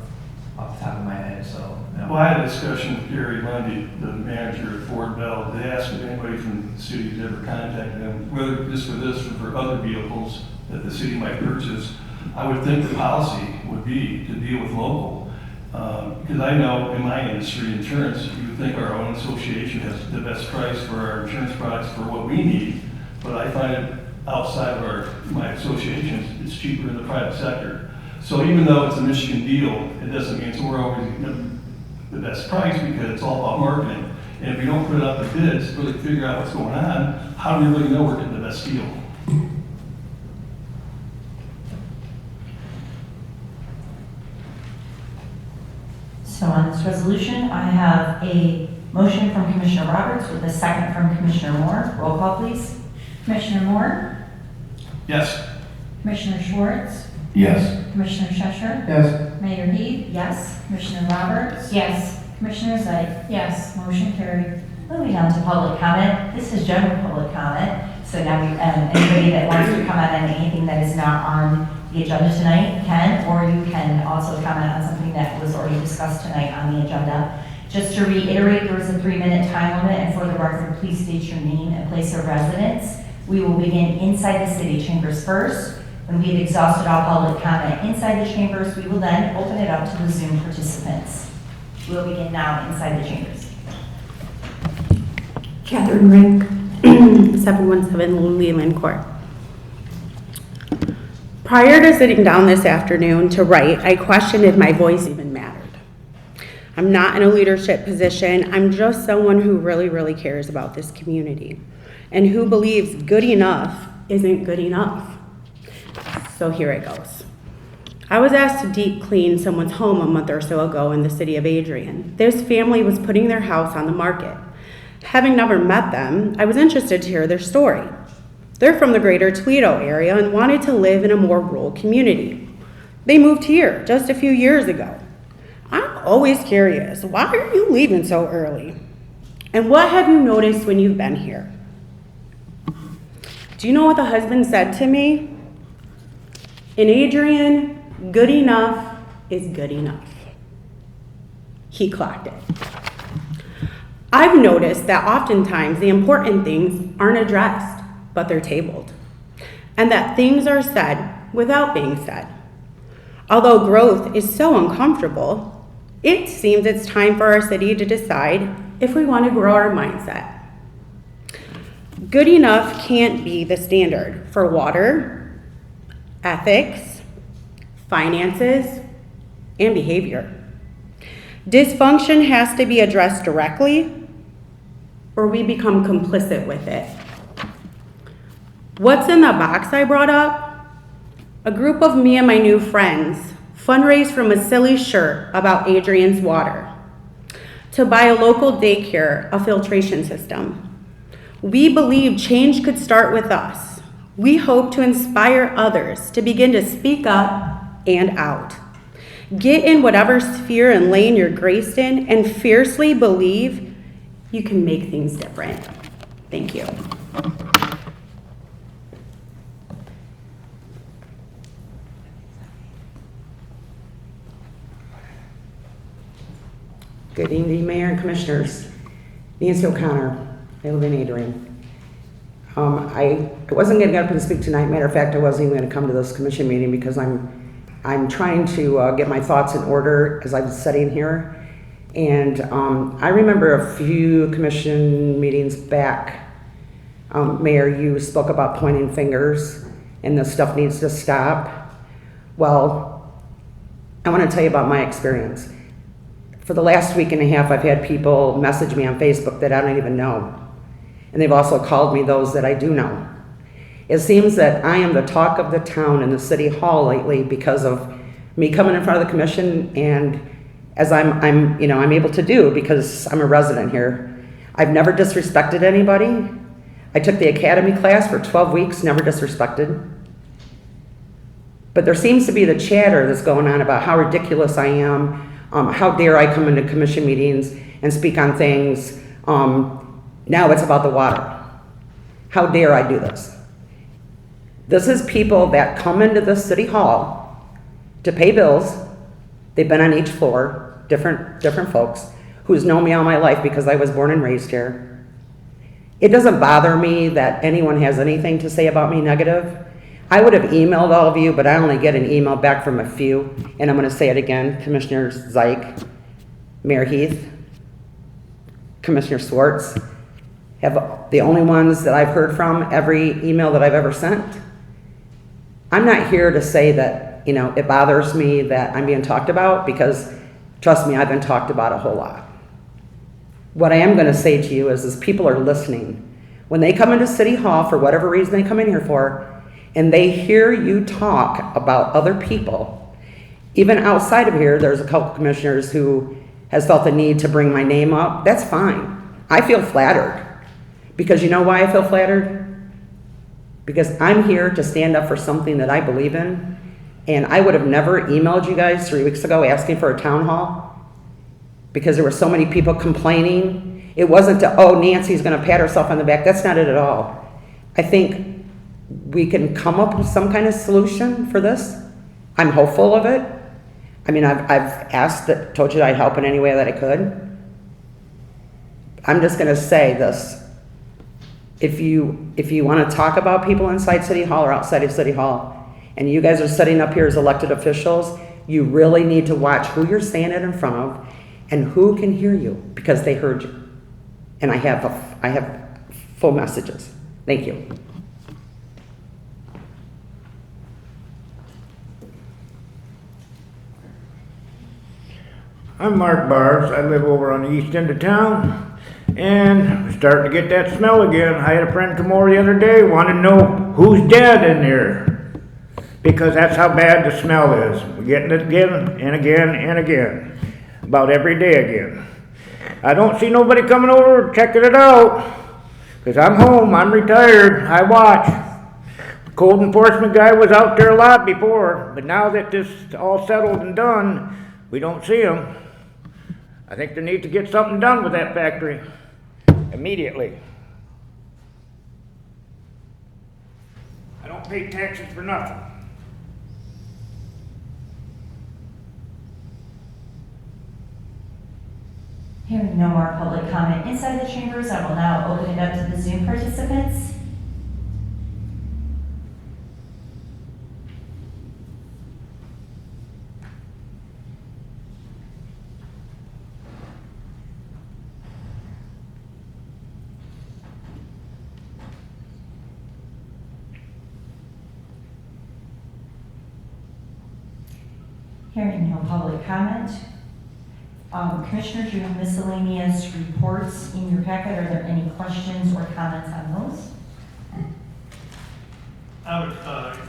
off the top of my head, so, no. Well, I had a discussion with Gary Lundy, the manager at Ford Bell. They asked if anybody from the city has ever contacted them, whether just for this or for other vehicles that the city might purchase. I would think the policy would be to deal with local. Because I know in my industry, insurance, you would think our own association has the best price for our insurance products for what we need, but I find it outside of my association, it's cheaper in the private sector. So even though it's a Michigan deal, it doesn't mean we're always the best price, because it's all about marketing. And if we don't put it out the bids, really figure out what's going on, how do we really know we're getting the best deal? So on this resolution, I have a motion from Commissioner Roberts with a second from Commissioner Moore. Roll call, please. Commissioner Moore? Yes. Commissioner Schwartz? Yes. Commissioner Cheshire? Yes. Mayor Heath? Yes. Commissioner Roberts? Yes. Commissioner Zeik? Yes. Motion carried. Moving on to public comment. This is general public comment. So now anybody that wants to comment on anything that is not on the agenda tonight can, or you can also comment on something that was already discussed tonight on the agenda. Just to reiterate, there is a 3-minute time limit, and for the record, please state your name and place of residence. We will begin inside the city chambers first. When we have exhausted all public comment inside the chambers, we will then open it up to the Zoom participants. We will begin now inside the chambers. Catherine Rink, 717 Leland Court. Prior to sitting down this afternoon to write, I questioned if my voice even mattered. I'm not in a leadership position. I'm just someone who really cares about this community and who believes good enough isn't good enough. So here it goes. I was asked to deep clean someone's home a month or so ago in the city of Adrian. This family was putting their house on the market. Having never met them, I was interested to hear their story. They're from the greater Toledo area and wanted to live in a more rural community. They moved here just a few years ago. I'm always curious, why are you leaving so early? And what have you noticed when you've been here? Do you know what the husband said to me? In Adrian, good enough is good enough. He clocked it. I've noticed that oftentimes the important things aren't addressed, but they're tabled, and that things are said without being said. Although growth is so uncomfortable, it seems it's time for our city to decide if we want to grow our mindset. Good enough can't be the standard for water, ethics, finances, and behavior. Dysfunction has to be addressed directly, or we become complicit with it. What's in the box I brought up? A group of me and my new friends fundraised from a silly shirt about Adrian's water to buy a local daycare a filtration system. We believe change could start with us. We hope to inspire others to begin to speak up and out. Get in whatever sphere and lane you're graced in and fiercely believe you can make things different. Thank you. Good evening, Mayor and Commissioners. Nancy O'Connor, I live in Adrian. I wasn't going to get up and speak tonight. Matter of fact, I wasn't even going to come to this commission meeting because I'm trying to get my thoughts in order as I'm sitting here. And I remember a few commission meetings back, Mayor, you spoke about pointing fingers and this stuff needs to stop. Well, I want to tell you about my experience. For the last week and a half, I've had people message me on Facebook that I don't even know. And they've also called me those that I do know. It seems that I am the talk of the town in the city hall lately because of me coming in front of the commission, and as I'm able to do because I'm a resident here. I've never disrespected anybody. I took the academy class for 12 weeks, never disrespected. But there seems to be the chatter that's going on about how ridiculous I am. How dare I come into commission meetings and speak on things? Now it's about the water. How dare I do this? This is people that come into the city hall to pay bills. They've been on each floor, different folks who's known me all my life because I was born and raised here. It doesn't bother me that anyone has anything to say about me negative. I would have emailed all of you, but I only get an email back from a few, and I'm going to say it again. Commissioner Zeig, Mayor Heath, Commissioner Swartz have the only ones that I've heard from every email that I've ever sent. I'm not here to say that, it bothers me that I'm being talked about because, trust me, I've been talked about a whole lot. What I am going to say to you is people are listening. When they come into City Hall, for whatever reason they come in here for, and they hear you talk about other people, even outside of here, there's a couple commissioners who has felt the need to bring my name up. That's fine. I feel flattered. Because you know why I feel flattered? Because I'm here to stand up for something that I believe in. And I would have never emailed you guys 3 weeks ago asking for a town hall because there were so many people complaining. It wasn't Nancy's going to pat herself on the back. That's not it at all. I think we can come up with some kind of solution for this. I'm hopeful of it. I mean, I've asked, told you I'd help in any way that I could. I'm just going to say this. If you want to talk about people inside City Hall or outside of City Hall, and you guys are sitting up here as elected officials, you really need to watch who you're saying it in front of and who can hear you because they heard you. And I have full messages. Thank you. I'm Mark Bars. I live over on the east end of town, and I'm starting to get that smell again. I had a friend come over the other day, wanted to know who's dead in there. because that's how bad the smell is. We're getting it again and again and again, about every day again. I don't see nobody coming over checking it out, because I'm home, I'm retired, I watch. The code enforcement guy was out there a lot before, but now that this is all settled and done, we don't see him. I think they need to get something done with that factory immediately. I don't pay taxes for nothing. Hearing no more public comment inside the chambers, I will now open it up to the Zoom participants. Hearing no public comment. Commissioners, you have miscellaneous reports in your packet. Are there any questions or comments on those? I would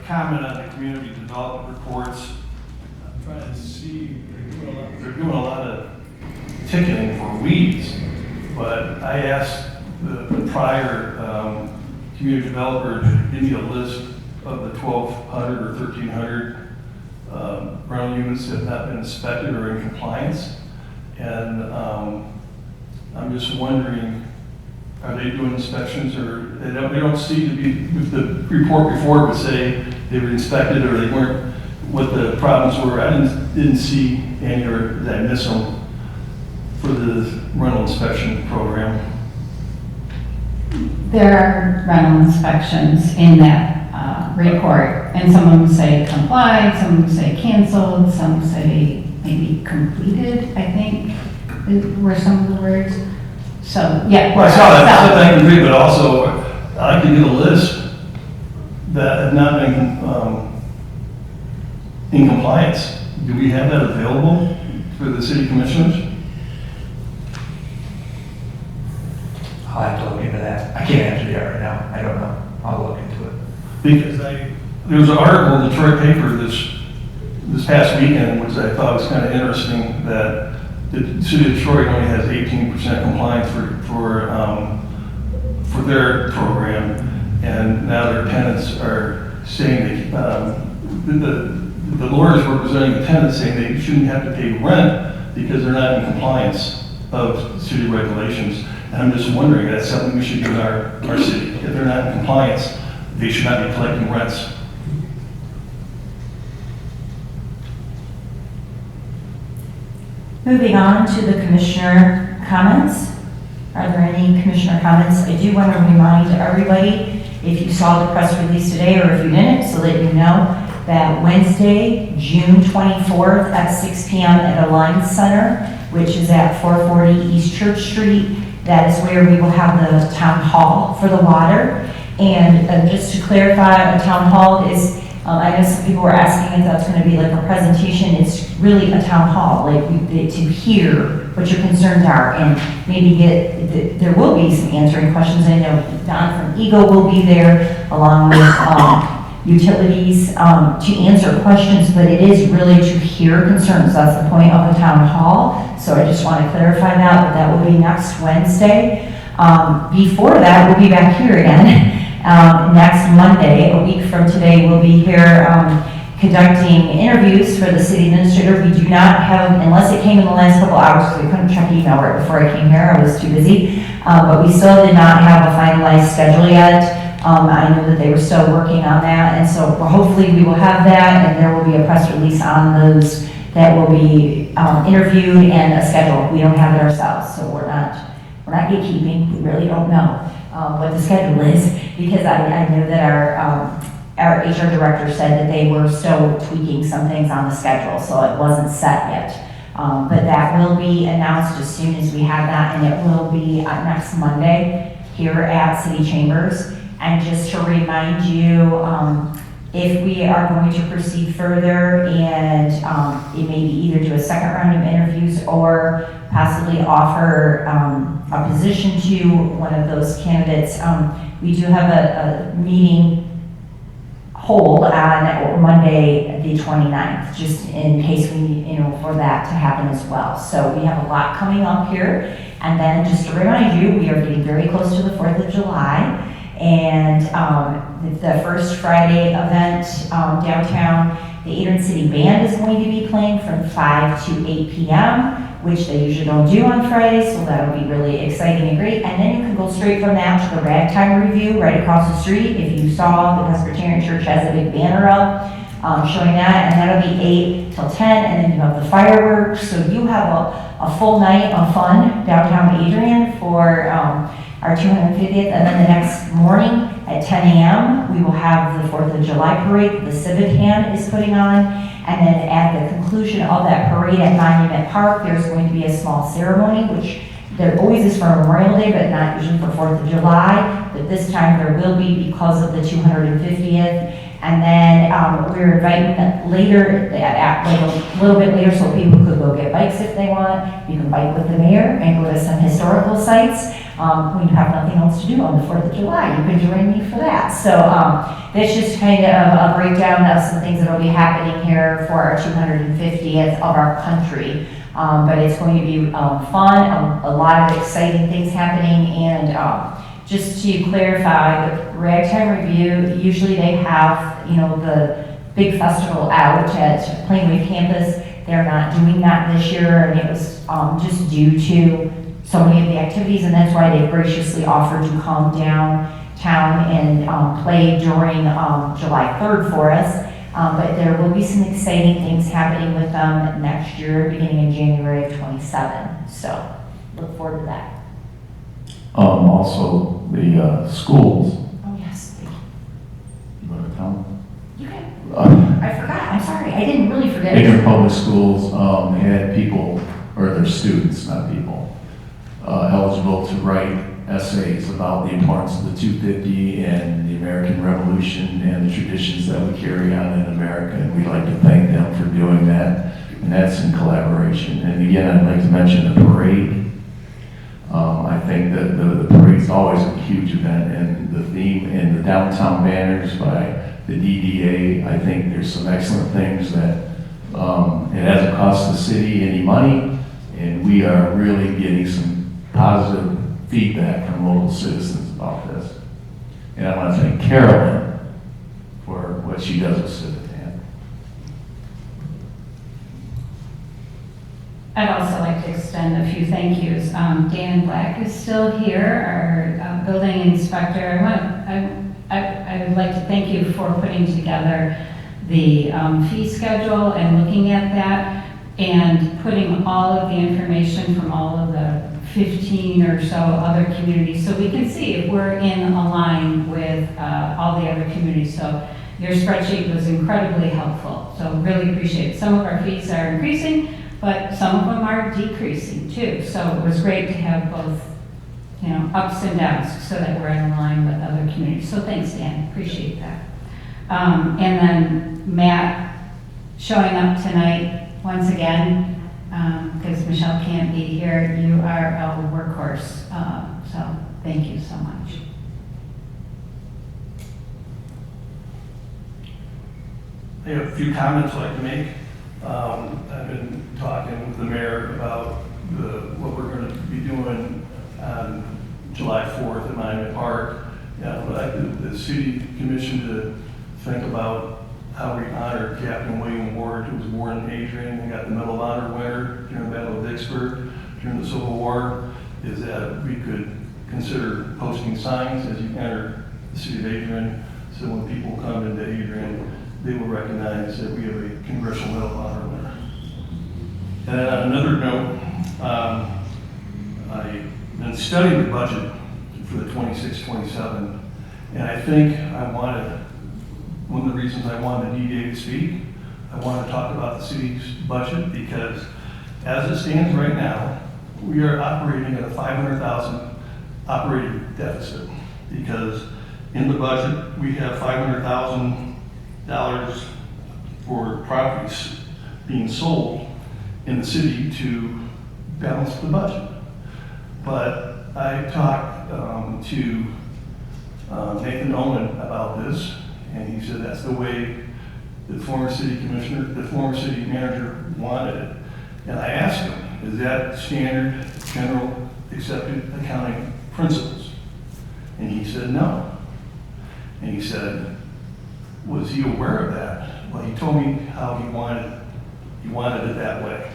comment on the community development reports. I'm trying to see, they're doing a lot of ticketing for weeds, but I asked the prior community developer to give me a list of the 1,200 or 1,300 rental units that have not been inspected or in compliance. And I'm just wondering, are they doing inspections, or they don't seem to be, with the report before would say they were inspected or they weren't, what the problems were. I didn't see any, or did I miss them for the rental inspection program? There are rental inspections in that report, and some of them say complied, some of them say canceled, some say maybe completed, I think, were some of the words. So, yeah. Well, I saw that, so I can agree, but also I can get a list that have not been in compliance. Do we have that available for the city commissioners? I'll have to look into that. I can't answer that right now. I don't know. I'll look into it. Because there was an article in the Detroit paper this past weekend, which I thought was kind of interesting, that the city of Detroit only has 18% compliance for their program, and now their tenants are saying the lawyers representing the tenants saying they shouldn't have to pay rent because they're not in compliance of city regulations. And I'm just wondering, that's something we should do in our city. If they're not in compliance, they should not be collecting rents. Moving on to the commissioner comments. Are there any commissioner comments? I do want to remind everybody, if you saw the press release today or if you didn't, so that you know that Wednesday, June 24th at 6 p.m. at Alliance Center, which is at 440 East Church Street, that is where we will have the town hall for the water. And just to clarify, a town hall is, I know some people were asking if that's going to be like a presentation. It's really a town hall, like to hear what your concerns are and maybe there will be some answering questions. I know Don from Eagle will be there along with utilities to answer questions, but it is really to hear concerns. That's the point of the town hall. So I just want to clarify that, but that will be next Wednesday. Before that, we'll be back here again. Next Monday, a week from today, we'll be here conducting interviews for the city administrator. We do not have, unless it came in the last couple hours, because we couldn't check email right before I came here, I was too busy, but we still did not have a finalized schedule yet. I know that they were still working on that, and so hopefully we will have that, and there will be a press release on those that will be interviewed and a schedule. We don't have it ourselves, so we're not gatekeeping. We really don't know what the schedule is, because I know that our HR director said that they were still tweaking some things on the schedule, so it wasn't set yet. But that will be announced as soon as we have that, and it will be next Monday here at City Chambers. And just to remind you, if we are going to proceed further and it may be either do a second round of interviews or possibly offer a position to one of those candidates, we do have a meeting hold on Monday, the 29th, just in case we need, for that to happen as well. So we have a lot coming up here. And then just to remind you, we are getting very close to the 4th of July. And the first Friday event downtown, the Adrian City Band is going to be playing from 5 to 8 p.m., which they usually don't do on Fridays, so that'll be really exciting and great. And then you can go straight from that to the Ragtime Review right across the street. If you saw, the Presbyterian Church has a big banner up showing that, and that'll be 8 till 10, and then you have the fireworks. So you have a full night of fun downtown Adrian for our 250th, and then the next morning at 10 a.m. we will have the 4th of July parade that the Civic Hand is putting on, and then at the conclusion of that parade at Monument Park, there's going to be a small ceremony, which there always is for Memorial Day, but not usually for 4th of July, but this time there will be because of the 250th. And then we're inviting later, like a little bit later, so people could go get bikes if they want. You can bike with the mayor and go to some historical sites. When you have nothing else to do on the 4th of July, you can join me for that. So that's just kind of a breakdown of some things that will be happening here for our 250th of our country. But it's going to be fun, a lot of exciting things happening, and just to clarify, the Ragtime Review, usually they have, the big festival out at Plainwave campus. They're not doing that this year, and it was just due to so many of the activities, and that's why they graciously offered to come downtown and play during July 3rd for us. But there will be some exciting things happening with them next year, beginning in January of 27. So look forward to that. Also, the schools. Oh, yes. You want to tell them? You can. I forgot. I'm sorry. I didn't really forget. Adrian Public Schools had people, or their students, not people, eligible to write essays about the importance of the 250 and the American Revolution and the traditions that we carry on in America. And we'd like to thank them for doing that. And that's in collaboration. And again, I'd like to mention the parade. I think that the parade is always a huge event, and the theme and the downtown banners by the DDA, I think there's some excellent things that it hasn't cost the city any money, and we are really getting some positive feedback from local citizens about this. And I want to thank Carolyn for what she does with Civic Hand. I'd also like to extend a few thank yous. Dan Black is still here, our building inspector. I would like to thank you for putting together the fee schedule and looking at that and putting all of the information from all of the 15 or so other communities so we can see if we're in a line with all the other communities. So your spreadsheet was incredibly helpful, so really appreciate it. Some of our fees are increasing, but some of them are decreasing too. So it was great to have both, ups and downs so that we're in line with other communities. So thanks, Dan, appreciate that. And then Matt showing up tonight once again, because Michelle can't be here. You are a workhorse, so thank you so much. I have a few comments I'd like to make. I've been talking with the mayor about what we're going to be doing on July 4th at Monument Park. I'd like the city commission to think about how we honor Captain William Ward, who was born in Adrian and got the Medal of Honor winner during the Battle of Vicksburg during the Civil War, is that we could consider posting signs as you enter the city of Adrian, so when people come into Adrian, they will recognize that we have a Congressional Medal of Honor winner. And on another note, I've been studying the budget for the 26-27, and I think one of the reasons I wanted the DDA to speak, I want to talk about the city's budget, because as it stands right now, we are operating at a $500,000 operating deficit, because in the budget, we have $500,000 for properties being sold in the city to balance the budget. But I talked to Nathan Owen about this, And he said that's the way the former city manager wanted it. And I asked him, is that standard general accepted accounting principles? And he said no. And he said, was he aware of that? Well, he told me how he wanted it that way.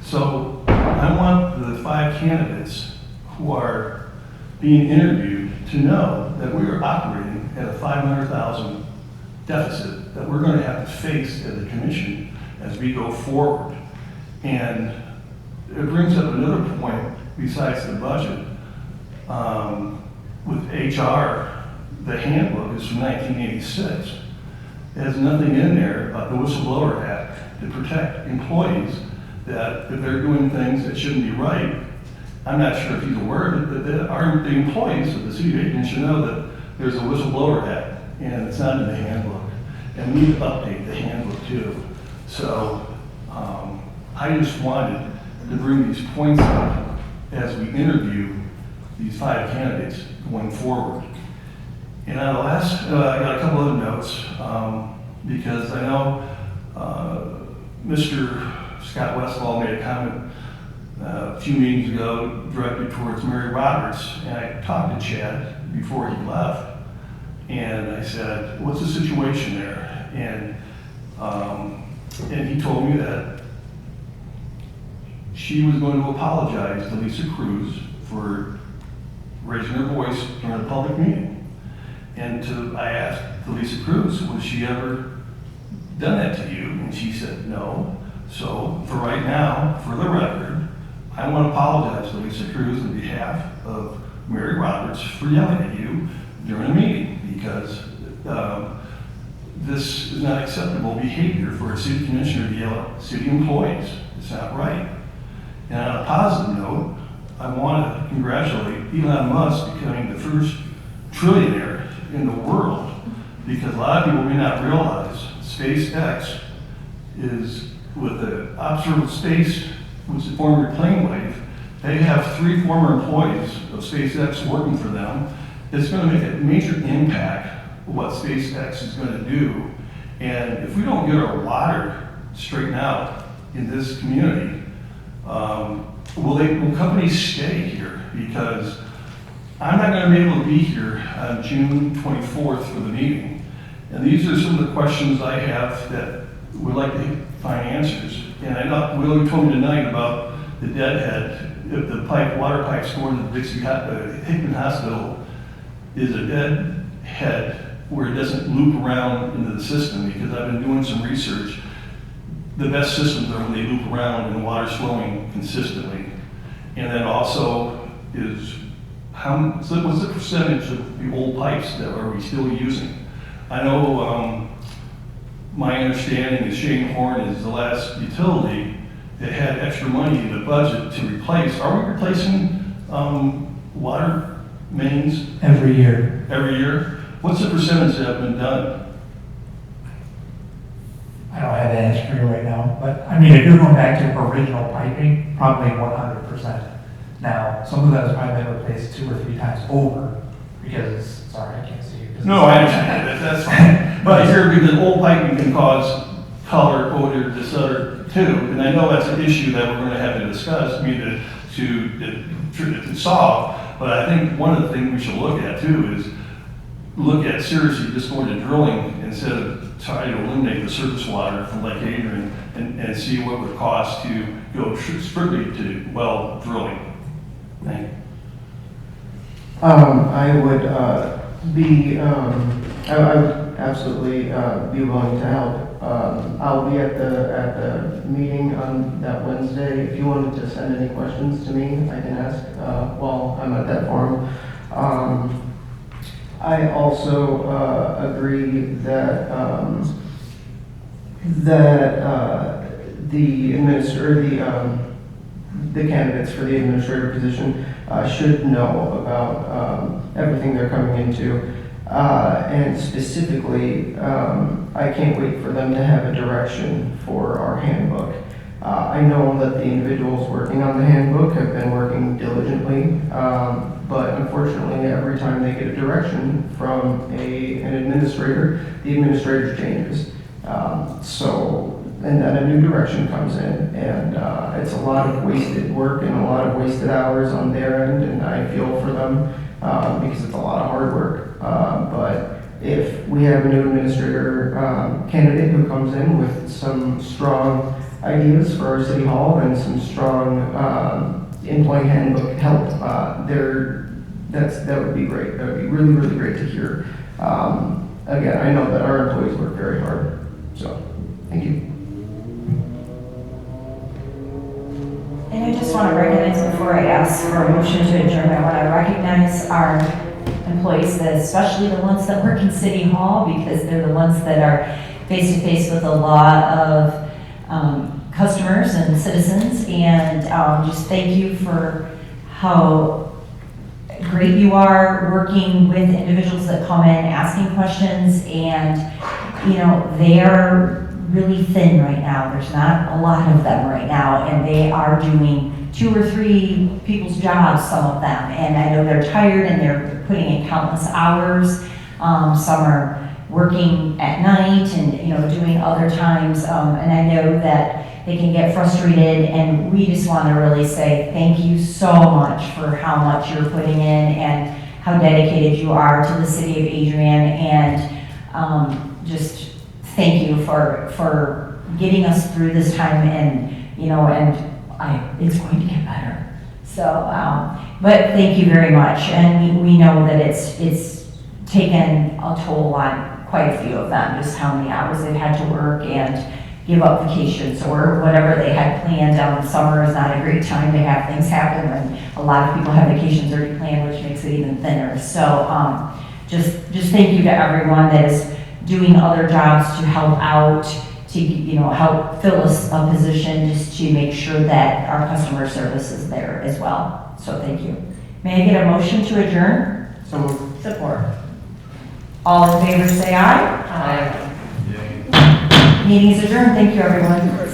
So I want the 5 candidates who are being interviewed to know that we are operating at a $500,000 deficit that we're going to have to face as a commission as we go forward. And it brings up another point besides the budget. With HR, the handbook is from 1986. It has nothing in there about the Whistleblower Act to protect employees that if they're doing things that shouldn't be right. I'm not sure if he's aware of it, but the employees of the city of Adrian should know that there's a Whistleblower Act and it's not in the handbook. And we need to update the handbook too. So I just wanted to bring these points up as we interview these 5 candidates going forward. And on the last, I got a couple other notes because I know Mr. Scott Westfall made a comment a few meetings ago directed towards Mary Roberts, and I talked to Chad before he left, and I said, what's the situation there? And he told me that she was going to apologize to Lisa Cruz for raising her voice during a public meeting. And I asked Lisa Cruz, was she ever done that to you? And she said no. So for right now, for the record, I want to apologize to Lisa Cruz on behalf of Mary Roberts for yelling at you during a meeting, because this is not acceptable behavior for a city commissioner to yell at city employees. It's not right. And on a positive note, I want to congratulate Elon Musk becoming the first trillionaire in the world, because a lot of people may not realize SpaceX is with the observable space, which is a former plane wave. They have 3 former employees of SpaceX working for them. It's going to make a major impact on what SpaceX is going to do. And if we don't get our water straightened out in this community, will companies stay here? Because I'm not going to be able to be here on June 24th for the meeting. And these are some of the questions I have that we'd like to find answers. And I know Willie told me tonight about the deadhead. If the water pipes going to the Hickman Hospital is a dead head where it doesn't loop around into the system, because I've been doing some research. The best systems are when they loop around and the water's flowing consistently. And then also is what's the percentage of the old pipes that are we still using? I know my understanding is Shane Horn is the last utility that had extra money in the budget to replace. Are we replacing water mains? Every year. Every year? What's the percentage that have been done? I don't have the answer for you right now, but I mean, if you're going back to original piping, probably 100%. Now, some of that has probably been replaced 2 or 3 times over because, sorry, I can't see you. No, I understand that, that's fine. But here, because old piping can cause color, odor, disorder too, and I know that's an issue that we're going to have to discuss, to solve. But I think one of the things we should look at too is look at seriously just going to drilling instead of trying to eliminate the surface water from Lake Adrian and see what it would cost to go strictly to well drilling. Thank you. I would absolutely be willing to help. I'll be at the meeting on that Wednesday. If you wanted to send any questions to me, I can ask while I'm at that forum. I also agree that the candidates for the administrator position should know about everything they're coming into. And specifically, I can't wait for them to have a direction for our handbook. I know that the individuals working on the handbook have been working diligently. But unfortunately, every time they get a direction from an administrator, the administrator changes. And then a new direction comes in, and it's a lot of wasted work and a lot of wasted hours on their end, and I feel for them because it's a lot of hard work. But if we have a new administrator candidate who comes in with some strong ideas for our city hall and some strong employee handbook help, that would be great. That would be really, really great to hear. Again, I know that our employees work very hard, so thank you. And I just want to recognize, before I ask for a motion to adjourn, I want to recognize our employees, especially the ones that work in City Hall, because they're the ones that are face-to-face with a lot of customers and citizens. And just thank you for how great you are working with individuals that come in, asking questions, and, you know, they are really thin right now. There's not a lot of them right now, and they are doing 2 or 3 people's jobs, some of them. And I know they're tired and they're putting in countless hours. Some are working at night and, you know, doing other times. And I know that they can get frustrated, and we just want to really say thank you so much for how much you're putting in and how dedicated you are to the city of Adrian, and just thank you for getting us through this time, and, you know, it's going to get better. So, but thank you very much, and we know that it's taken a toll on quite a few of them, just how many hours they've had to work and give up vacations or whatever they had planned. Summer is not a great time to have things happen, and a lot of people have vacations already planned, which makes it even thinner. So just thank you to everyone that is doing other jobs to help out, to, you know, help fill a position, just to make sure that our customer service is there as well. So thank you. May I get a motion to adjourn? So moved. Support. All in favor say aye. Aye. Meeting is adjourned. Thank you, everyone.